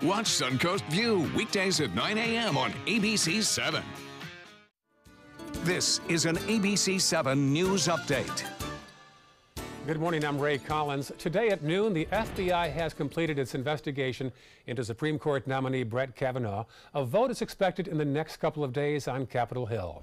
Watch Suncoast View weekdays at 9 a.m. on ABC 7. This is an ABC 7 News Update. Good morning, I'm Ray Collins. Today at noon, the FBI has completed its investigation into Supreme Court nominee Brett Kavanaugh. A vote is expected in the next couple of days on Capitol Hill.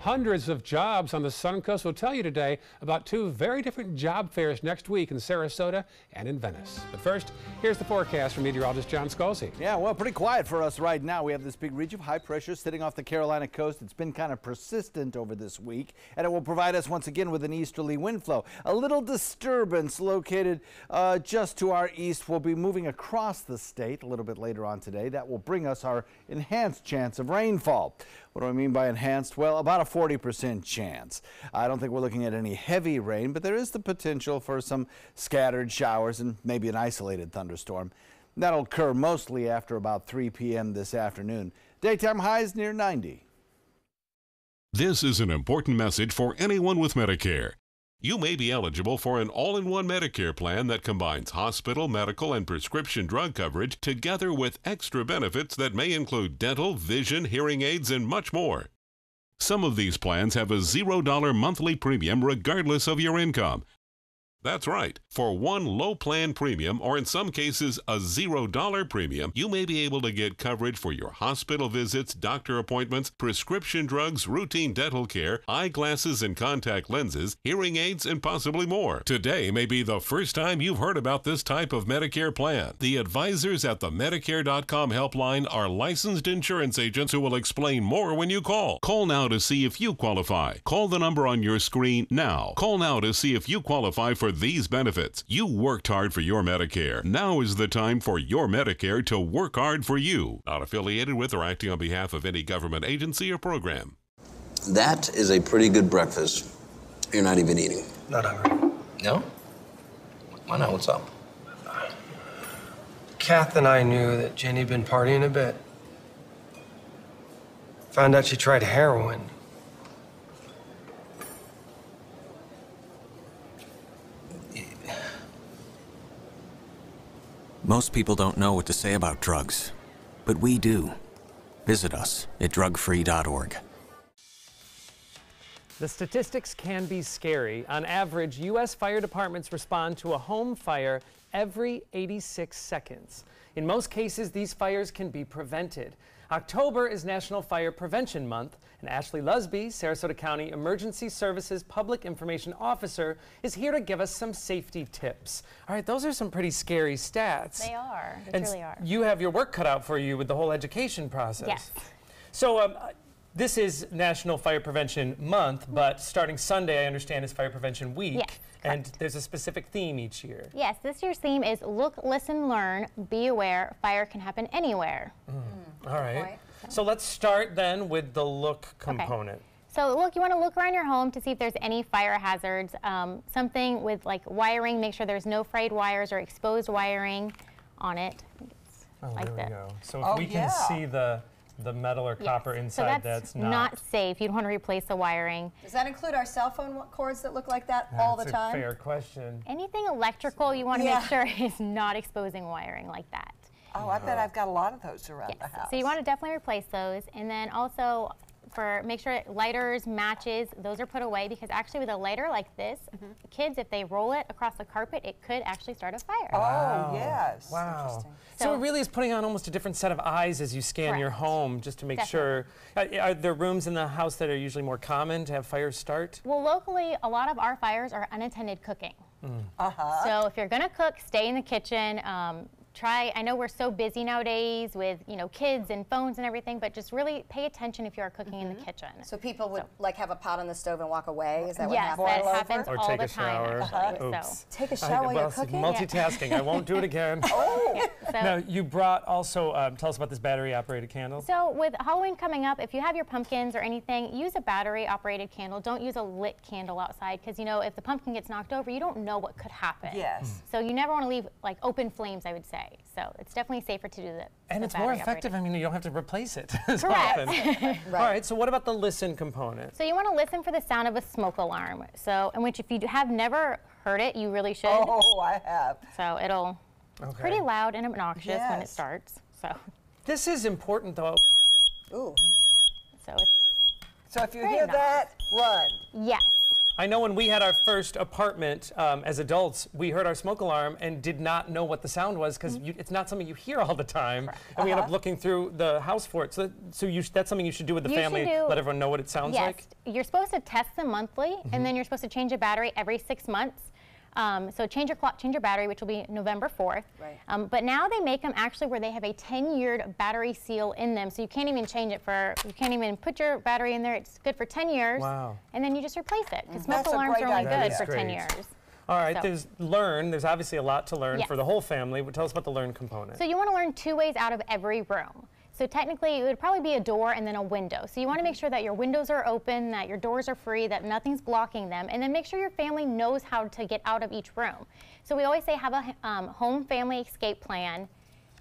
Hundreds of jobs on the Suncoast will tell you today about 2 very different job fairs next week in Sarasota and in Venice. But first, here's the forecast from meteorologist John Scalzi. Yeah, well, pretty quiet for us right now. We have this big ridge of high pressure sitting off the Carolina coast. It's been kind of persistent over this week, and it will provide us once again with an easterly wind flow. A little disturbance located just to our east will be moving across the state a little bit later on today. That will bring us our enhanced chance of rainfall. What do I mean by enhanced? Well, about a 40% chance. I don't think we're looking at any heavy rain, but there is the potential for some scattered showers and maybe an isolated thunderstorm. That'll occur mostly after about 3 p.m. this afternoon. Daytime highs near 90. This is an important message for anyone with Medicare. You may be eligible for an all-in-one Medicare plan that combines hospital, medical, and prescription drug coverage together with extra benefits that may include dental, vision, hearing aids, and much more. Some of these plans have a $0 monthly premium regardless of your income. That's right. For one low plan premium, or in some cases a $0 premium, you may be able to get coverage for your hospital visits, doctor appointments, prescription drugs, routine dental care, eyeglasses and contact lenses, hearing aids, and possibly more. Today may be the first time you've heard about this type of Medicare plan. The advisors at the Medicare.com helpline are licensed insurance agents who will explain more when you call. Call now to see if you qualify. Call the number on your screen now. Call now to see if you qualify for these benefits. You worked hard for your Medicare. Now is the time for your Medicare to work hard for you. Not affiliated with or acting on behalf of any government agency or program. That is a pretty good breakfast. You're not even eating. Not hungry. No? Why not? What's up? Kath and I knew that Jenny had been partying a bit. Found out she tried heroin. Most people don't know what to say about drugs, but we do. Visit us at drugfree.org. The statistics can be scary. On average, U.S. fire departments respond to a home fire every 86 seconds. In most cases, these fires can be prevented. October is National Fire Prevention Month, and Ashley Lusby, Sarasota County Emergency Services Public Information Officer, is here to give us some safety tips. All right, those are some pretty scary stats. They are. They truly are. You have your work cut out for you with the whole education process. Yes. So this is National Fire Prevention Month, but starting Sunday, I understand, is Fire Prevention Week. Yes. And there's a specific theme each year. Yes, this year's theme is Look, Listen, Learn, Be Aware, Fire Can Happen Anywhere. All right. So let's start then with the look component. So look, you want to look around your home to see if there's any fire hazards. Something with like wiring, make sure there's no frayed wires or exposed wiring on it. There we go. So if we can see the metal or copper inside, so that's not safe. You don't want to replace the wiring. Does that include our cell phone cords that look like that all the time? That's a fair question. Anything electrical, you want to make sure is not exposing wiring like that. Oh, I bet I've got a lot of those around the house. So you want to definitely replace those. And then also make sure lighters, matches, those are put away, because actually with a lighter like this, kids, if they roll it across the carpet, it could actually start a fire. Oh, yes. Wow. So it really is putting on almost a different set of eyes as you scan your home, just to make sure. Are there rooms in the house that are usually more common to have fires start? Well, locally, a lot of our fires are unattended cooking. So if you're going to cook, stay in the kitchen. I know we're so busy nowadays with, kids and phones and everything, but just really pay attention if you are cooking in the kitchen. So people would like have a pot on the stove and walk away? Is that what happens? happens? Yes, that happens or all take the a shower. time, actually. Oops. Take a shower while you're cooking? Multitasking. I won't do it again. Now, you brought also, tell us about this battery-operated candle. So with Halloween coming up, if you have your pumpkins or anything, use a battery-operated candle. Don't use a lit candle outside, because, if the pumpkin gets knocked over, you don't know what could happen. Yes. So you never want to leave, open flames, I would say. So it's definitely safer to do that. And it's more effective. I mean, you don't have to replace it. Correct. All right, so what about the listen component? So you want to listen for the sound of a smoke alarm. So, in which if you have never heard it, you really should. Oh, I have. So it'll pretty loud and obnoxious when it starts. So this is important, though. Ooh. So if you hear that, run. Yes. I know when we had our first apartment as adults, we heard our smoke alarm and did not know what the sound was, because it's not something you hear all the time. And we end up looking through the house for it. So that's something you should do with the family, let everyone know what it sounds like? Yes. You're supposed to test them monthly, and then you're supposed to change a battery every 6 months. So change your battery, which will be November 4th. Right. But now they make them actually where they have a 10-year battery seal in them, so you can't even change it you can't even put your battery in there. It's good for 10 years. Wow. And then you just replace it, because smoke alarms are only good for 10 years. All right, So- there's obviously a lot to learn Yes. for the whole family. Tell us about the learn component. So you want to learn 2 ways out of every room. So technically, it would probably be a door and then a window. So you want to make sure that your windows are open, that your doors are free, that nothing's blocking them, and then make sure your family knows how to get out of each room. So we always say have a home family escape plan,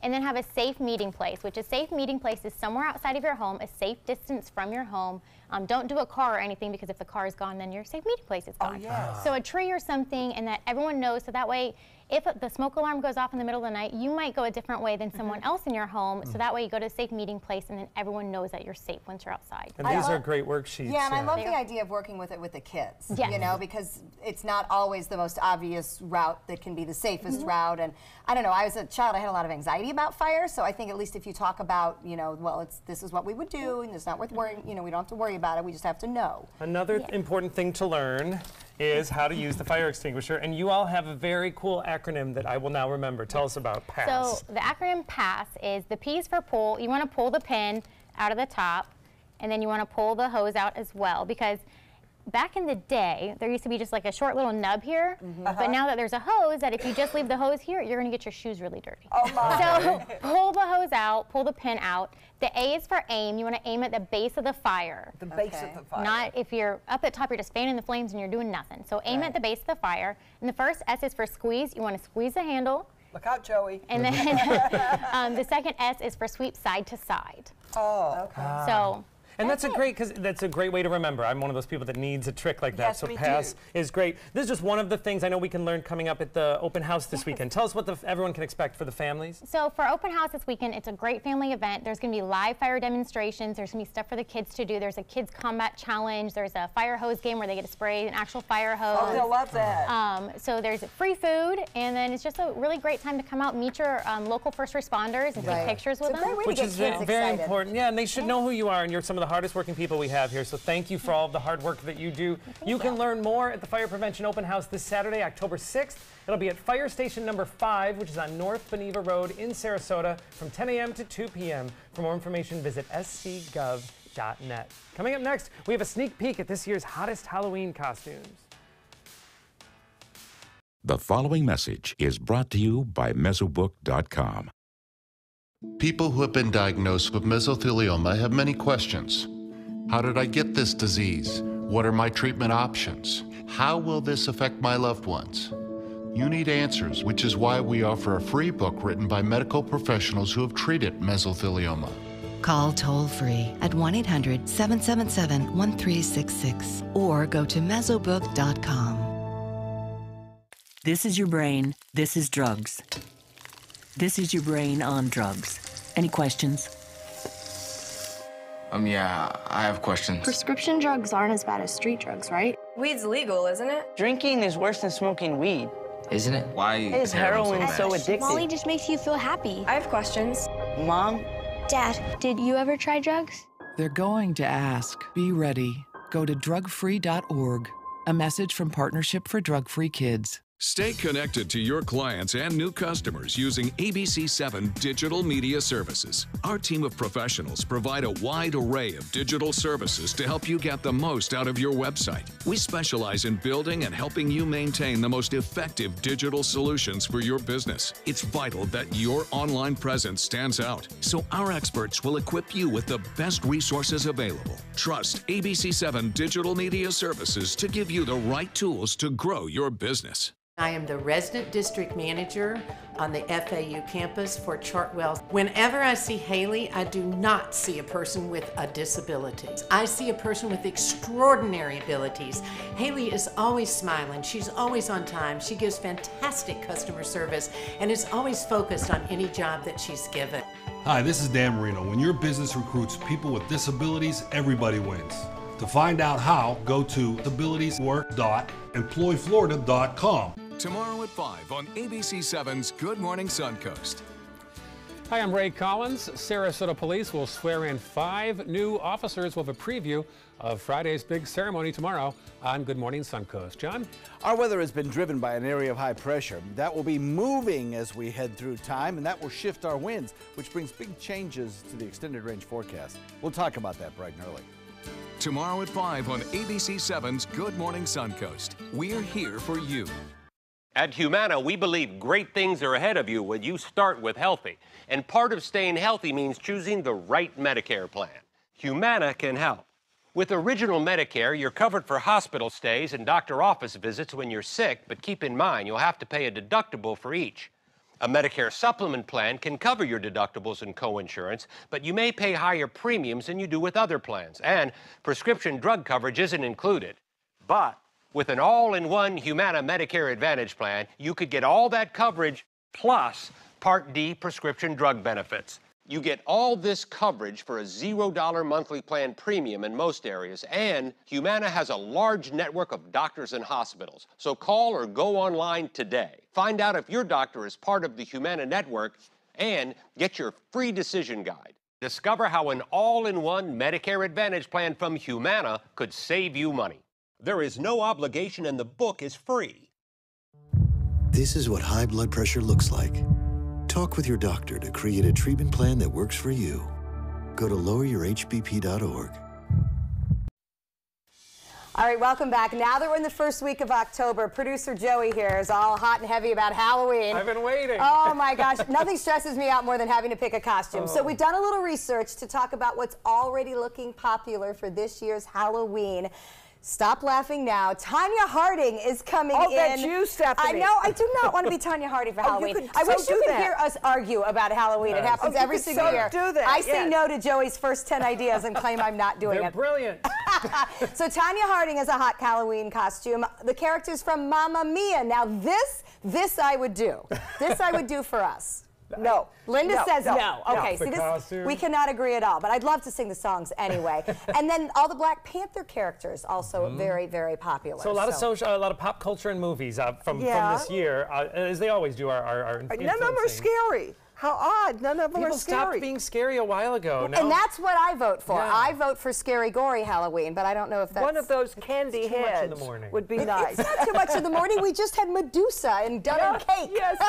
and then have a safe meeting place, which a safe meeting place is somewhere outside of your home, a safe distance from your home. Don't do a car or anything, because if the car is gone, then your safe meeting place is gone. yes. So a tree or something, and that everyone knows, so that way, if the smoke alarm goes off in the middle of the night, you might go a different way than someone else in your home, so that way you go to a safe meeting place, and then everyone knows that you're safe once you're outside. And these are great worksheets. Yeah, and I love the idea of working with it with the kids, Yes. you know, because it's not always the most obvious route that can be the safest route. And I don't know, I was a child, I had a lot of anxiety about fire, so I think at least if you talk about, you know, well, this is what we would do, and it's not worth worrying, you know, we don't have to worry about it, we just have to know. Another important thing to learn is how to use the fire extinguisher, and you all have a very cool acronym that I will now remember. Tell us about PASS. So the acronym PASS is the P's for pull. You want to pull the pin out of the top, and then you want to pull the hose out as well, because back in the day, there used to be just like a short little nub here, but now that there's a hose, that if you just leave the hose here, you're going to get your shoes really dirty. Oh my. So pull the hose out, pull the pin out. The A is for aim. You want to aim at the base of the fire. The base of the fire. Not if you're up at top, you're just fanning the flames and you're doing nothing. So aim at the base of the fire. And the first S is for squeeze. You want to squeeze the handle. Look out, Joey. And then the second S is for sweep side to side. Oh, okay. So. And that's a great way to remember. I'm one of those people that needs a trick like that. Yes, so me PASS too. is great. This is just one of the things I know we can learn coming up at the open house this weekend. Tell us what everyone can expect for the families. So for open house this weekend, it's a great family event. There's going to be live fire demonstrations. There's going to be stuff for the kids to do. There's a kids combat challenge. There's a fire hose game where they get to spray an actual fire hose. Oh, they'll love that. So there's free food, and then it's just a really great time to come out, meet your local first responders, and take pictures with them. Which is very important. Yeah, and they should know who you are, and you're some of the hardest working people we have here. So thank you for all of the hard work that you do. You can learn more at the Fire Prevention Open House this Saturday, October 6th. It'll be at Fire Station number 5, which is on North Beneva Road in Sarasota from 10 a.m. to 2 p.m. For more information, visit scgov.net. Coming up next, we have a sneak peek at this year's hottest Halloween costumes. The following message is brought to you by Mesobook.com. People who have been diagnosed with mesothelioma have many questions. How did I get this disease? What are my treatment options? How will this affect my loved ones? You need answers, which is why we offer a free book written by medical professionals who have treated mesothelioma. Call toll-free at 1-800-777-1366 or go to mesobook.com. This is your brain. This is drugs. This is your brain on drugs. Any questions? Yeah, I have questions. Prescription drugs aren't as bad as street drugs, right? Weed's legal, isn't it? Drinking is worse than smoking weed. Isn't it? Why is heroin so addictive? Molly just makes you feel happy. I have questions. Mom? Dad, did you ever try drugs? They're going to ask. Be ready. Go to drugfree.org. A message from Partnership for Drug-Free Kids. Stay connected to your clients and new customers using ABC7 Digital Media Services. Our team of professionals provide a wide array of digital services to help you get the most out of your website. We specialize in building and helping you maintain the most effective digital solutions for your business. It's vital that your online presence stands out, so our experts will equip you with the best resources available. Trust ABC7 Digital Media Services to give you the right tools to grow your business. I am the resident district manager on the FAU campus for Chartwell. Whenever I see Haley, I do not see a person with a disability. I see a person with extraordinary abilities. Haley is always smiling. She's always on time. She gives fantastic customer service and is always focused on any job that she's given. Hi, this is Dan Marino. When your business recruits people with disabilities, everybody wins. To find out how, go to disabilitieswork.employflorida.com. Tomorrow at 5 on ABC7's Good Morning Suncoast. Hi, I'm Ray Collins. Sarasota Police will swear in 5 new officers. We'll have a preview of Friday's big ceremony tomorrow on Good Morning Suncoast. John? Our weather has been driven by an area of high pressure. That will be moving as we head through time, and that will shift our winds, which brings big changes to the extended range forecast. We'll talk about that bright and early. Tomorrow at 5 on ABC7's Good Morning Suncoast. We're here for you. At Humana, we believe great things are ahead of you when you start with healthy. And part of staying healthy means choosing the right Medicare plan. Humana can help. With Original Medicare, you're covered for hospital stays and doctor office visits when you're sick, but keep in mind you'll have to pay a deductible for each. A Medicare supplement plan can cover your deductibles and coinsurance, but you may pay higher premiums than you do with other plans, and prescription drug coverage isn't included. But with an all-in-one Humana Medicare Advantage plan, you could get all that coverage plus Part D prescription drug benefits. You get all this coverage for a $0 monthly plan premium in most areas, and Humana has a large network of doctors and hospitals. So call or go online today. Find out if your doctor is part of the Humana network and get your free decision guide. Discover how an all-in-one Medicare Advantage plan from Humana could save you money. There is no obligation and the book is free. This is what high blood pressure looks like. Talk with your doctor to create a treatment plan that works for you. Go to loweryourhbp.org. All right, welcome back. Now that we're in the first week of October, producer Joey here is all hot and heavy about Halloween. I've been waiting. Oh my gosh, nothing stresses me out more than having to pick a costume. So we've done a little research to talk about what's already looking popular for this year's Halloween. Stop laughing now. Tanya Harding is coming in. Oh, that's you, Stephanie. I know. I do not want to be Tanya Harding for Halloween. I wish you could hear us argue about Halloween. It happens every single year. Do that. I say no to Joey's first 10 ideas and claim I'm not doing They're it. brilliant. So Tanya Harding has a hot Halloween costume. The character's from Mamma Mia. Now this I would do. This I would do for us. No. Linda says no. Okay, see this, we cannot agree at all, but I'd love to sing the songs anyway. And then all the Black Panther characters also very, very popular. So a lot of pop culture and movies from this year, as they always do, are none of them are scary. How odd. None of them are scary. People stopped being scary a while ago. And that's what I vote for. Yeah. I vote for Scary Gory Halloween, but I don't know if that's... One of those candy heads would be nice. It's not too much in the morning. We just had Medusa and Dun and Cake. Yes.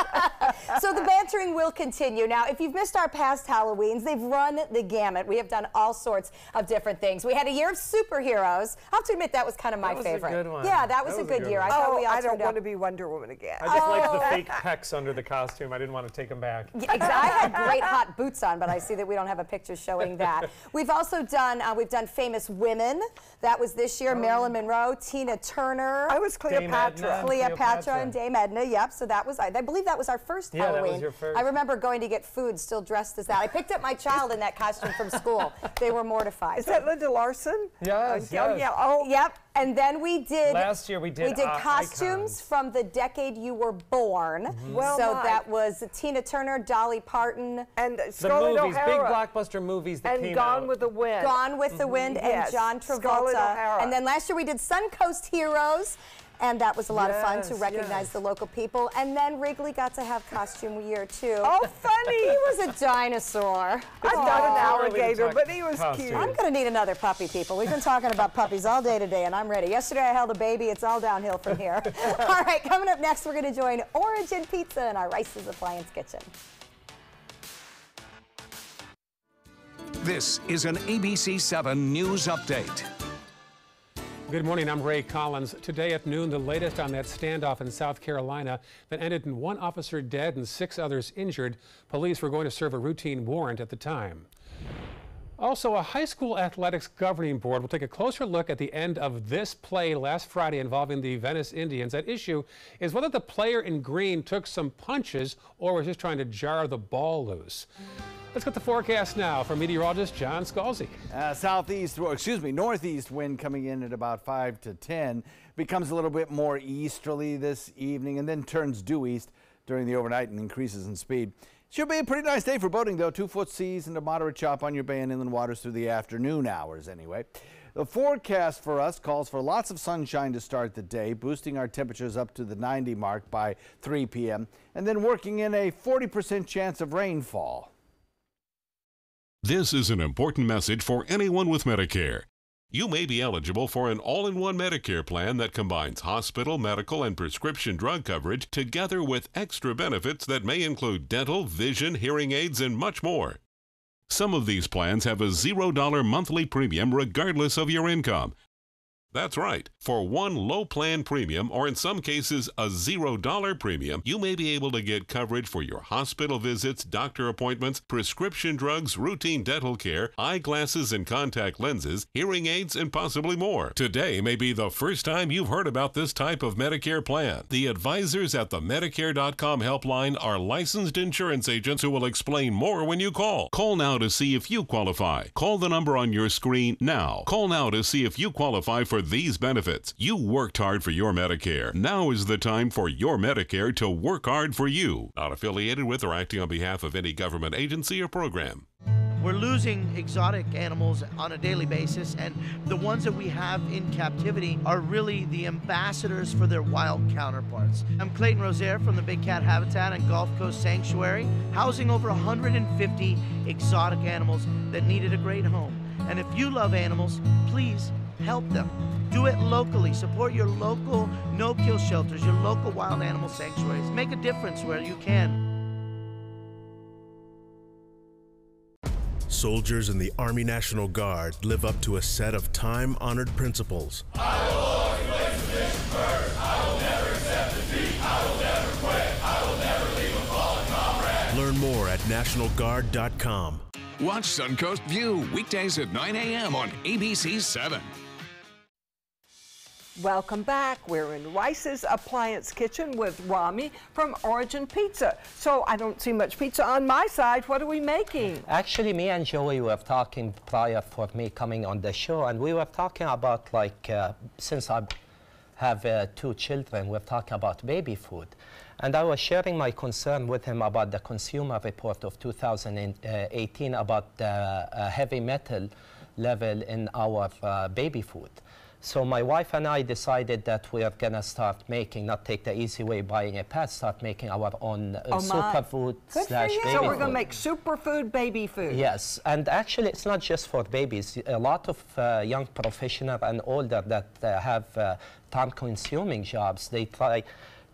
So the bantering will continue. Now, if you've missed our past Halloweens, they've run the gamut. We have done all sorts of different things. We had a year of superheroes. I have to admit, that was kind of my favorite. That was a good one. Yeah, that was a good year. I thought we all I don't want to be Wonder Woman again. I just liked the fake pecs under the costume. I didn't want to take them back. Yeah, exactly. I had great hot boots on, but I see that we don't have a picture showing that. We've also done, famous women. That was this year. Marilyn Monroe, Tina Turner. I was Cleopatra. Cleopatra and Dame Edna, yep. So that was, I believe that was our first Halloween. That was your first. I remember going to get food still dressed as that. I picked up my child in that costume from school. They were mortified. Is that Linda Larson? Yes, Oh, yeah. Oh, yep. And then we did... Last year we did costumes from the decade you were born. Well, so that was Tina Turner, Dolly Parton. And Scarlett O'Hara. Big blockbuster movies that came out. And Gone with the Wind. Gone with the Wind and John Travolta. And then last year we did Suncoast Heroes. And that was a lot of fun to recognize the local people. And then Wrigley got to have costume year too. Oh, funny! He was a dinosaur. I'm not an alligator, but he was cute. I'm going to need another puppy, people. We've been talking about puppies all day today, and I'm ready. Yesterday I held a baby. It's all downhill from here. All right, coming up next, we're going to join Origin Pizza in our Rice's Appliance Kitchen. This is an ABC 7 News Update. Good morning, I'm Ray Collins. Today at noon, the latest on that standoff in South Carolina that ended in 1 officer dead and 6 others injured. Police were going to serve a routine warrant at the time. Also, a high school athletics governing board will take a closer look at the end of this play last Friday involving the Venice Indians. At issue is whether the player in green took some punches or was just trying to jar the ball loose. Let's get the forecast now from meteorologist John Scalzi. Northeast wind coming in at about 5 to 10. Becomes a little bit more easterly this evening and then turns due east during the overnight and increases in speed. Should be a pretty nice day for boating, though. 2-foot seas and a moderate chop on your bay and inland waters through the afternoon hours anyway. The forecast for us calls for lots of sunshine to start the day, boosting our temperatures up to the 90 mark by 3 p.m. and then working in a 40% chance of rainfall. This is an important message for anyone with Medicare. You may be eligible for an all-in-one Medicare plan that combines hospital, medical, and prescription drug coverage together with extra benefits that may include dental, vision, hearing aids, and much more. Some of these plans have a $0 monthly premium regardless of your income. That's right. For one low plan premium, or in some cases a $0 premium, you may be able to get coverage for your hospital visits, doctor appointments, prescription drugs, routine dental care, eyeglasses and contact lenses, hearing aids, and possibly more. Today may be the first time you've heard about this type of Medicare plan. The advisors at the Medicare.com helpline are licensed insurance agents who will explain more when you call. Call now to see if you qualify. Call the number on your screen now. Call now to see if you qualify for these benefits. You worked hard for your Medicare. Now is the time for your Medicare to work hard for you. Not affiliated with or acting on behalf of any government agency or program. We're losing exotic animals on a daily basis, and the ones that we have in captivity are really the ambassadors for their wild counterparts. I'm Clayton Rozier from the Big Cat Habitat and Gulf Coast Sanctuary, housing over 150 exotic animals that needed a great home. And if you love animals, please help them. Do it locally. Support your local no-kill shelters, your local wild animal sanctuaries. Make a difference where you can. Soldiers in the Army National Guard live up to a set of time-honored principles. I will always place the mission first. I will never accept defeat. I will never quit. I will never leave a fallen comrade. Learn more at nationalguard.com. Watch Suncoast View weekdays at 9 a.m. on ABC 7. Welcome back. We're in Rice's Appliance Kitchen with Rami from Origin Pizza. So I don't see much pizza on my side. What are we making? Actually, me and Joey were talking prior for me coming on the show, and we were talking about, like, since I have 2 children, we're talking about baby food. And I was sharing my concern with him about the Consumer Report of 2018 about the heavy metal level in our baby food. So my wife and I decided that we are going to start making, not take the easy way buying a pet, start making our own superfood slash baby food. So we're going to make superfood baby food. Yes, and actually it's not just for babies. A lot of young professionals and older that have time-consuming jobs, they try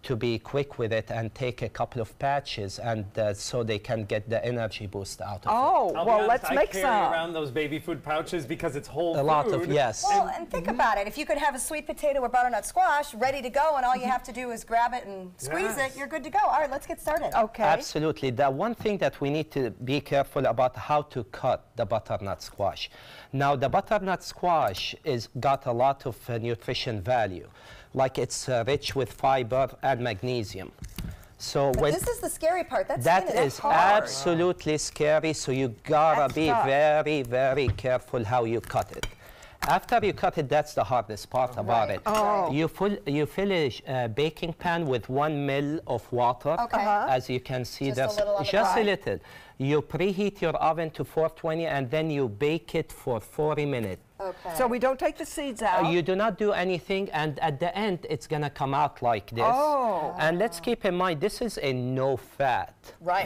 to be quick with it and take a couple of patches, and so they can get the energy boost out of it. Oh, well, let's make some. I carry around those baby food pouches because it's whole food. A lot of, yes. Well, and think about it. If you could have a sweet potato or butternut squash ready to go, and all you have to do is grab it and squeeze it, you're good to go. All right, let's get started. Okay. Absolutely. The one thing that we need to be careful about how to cut the butternut squash. Now, the butternut squash is got a lot of nutrition value. Like it's rich with fiber and magnesium. So when this is the scary part. That is hard. absolutely scary. So you gotta be very, very careful how you cut it. After you cut it, that's the hardest part about it. Oh. You fill a baking pan with 1 ml of water. Okay. As you can see, Just that's a little on the just dry. a little. You preheat your oven to 420, and then you bake it for 40 minutes. Okay. So we don't take the seeds out? You do not do anything, and at the end, it's going to come out like this. Oh. And let's keep in mind, this is a no-fat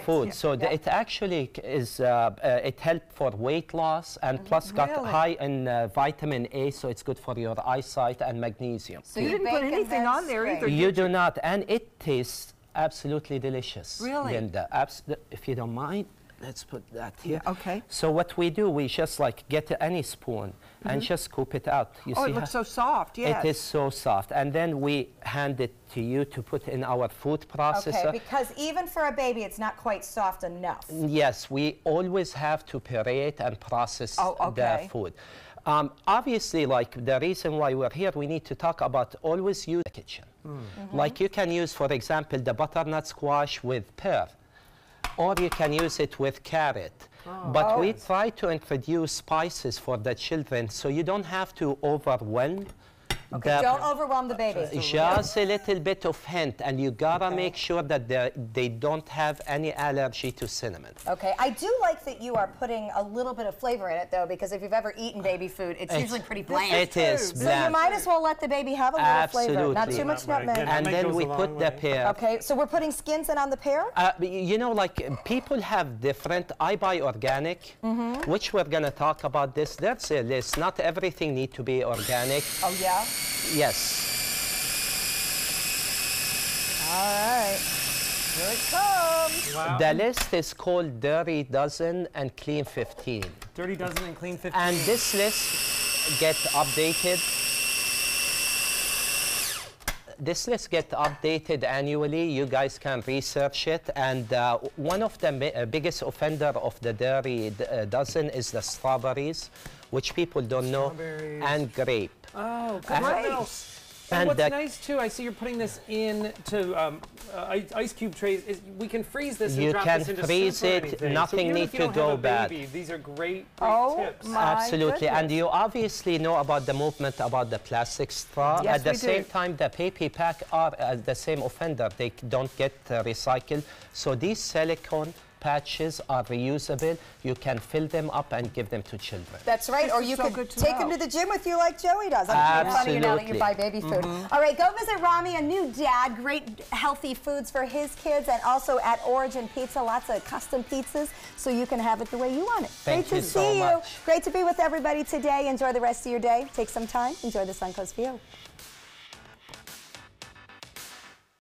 food. Yeah. So it actually is, it helps for weight loss, and plus got high in vitamin A, so it's good for your eyesight, and magnesium. So you didn't put anything on there either, You do not, and it tastes absolutely delicious. Really? Linda, if you don't mind, let's put that here. Okay. So what we do, we just like get any spoon and just scoop it out. You see it looks so soft, yes. It is so soft. And then we hand it to you to put in our food processor. Okay, because even for a baby, it's not quite soft enough. Yes, we always have to puree and process the food. Obviously, like the reason why we're here, we need to talk about always use the kitchen. Like you can use, for example, the butternut squash with pear, or you can use it with carrot. But we try to introduce spices for the children, so you don't have to overwhelm. Okay, don't overwhelm the baby. Just a little bit of hint, and you gotta make sure that they don't have any allergy to cinnamon. Okay, I do like that you are putting a little bit of flavor in it, though, because if you've ever eaten baby food, it's usually pretty bland. It is bland. So you might as well let the baby have a little flavor. Not too much nutmeg. And then we put the pear. Okay, so we're putting skins in on the pear? You know, like people have different. I buy organic, which we're gonna talk about this. There's a list. Not everything need to be organic. Oh yeah? Yes. All right. Here it comes. Wow. The list is called Dirty Dozen and Clean 15. Dirty Dozen and Clean 15. And this list gets updated this list gets updated annually. You guys can research it. And one of the biggest offender of the dairy dozen is the strawberries, which people don't know, and grape. Oh, great. And what's nice too, I see you're putting this into ice cube trays. We can freeze this and drop this into soup or anything. You can freeze it. Nothing needs to go bad. These are great tips. Absolutely. And you obviously know about the movement about the plastic straw. Yes, At the same time, the PP pack are the same offender. They don't get recycled. So these silicone patches are reusable. You can fill them up and give them to children. That's right. Or you could take them to the gym with you like Joey does. I'm making fun of you now that you buy baby food. All right, go visit Rami, a new dad. Great healthy foods for his kids, and also at Origin Pizza, lots of custom pizzas so you can have it the way you want it. Thank Great you to so see you. much. Great to be with everybody today. Enjoy the rest of your day. Take some time. Enjoy the Suncoast view.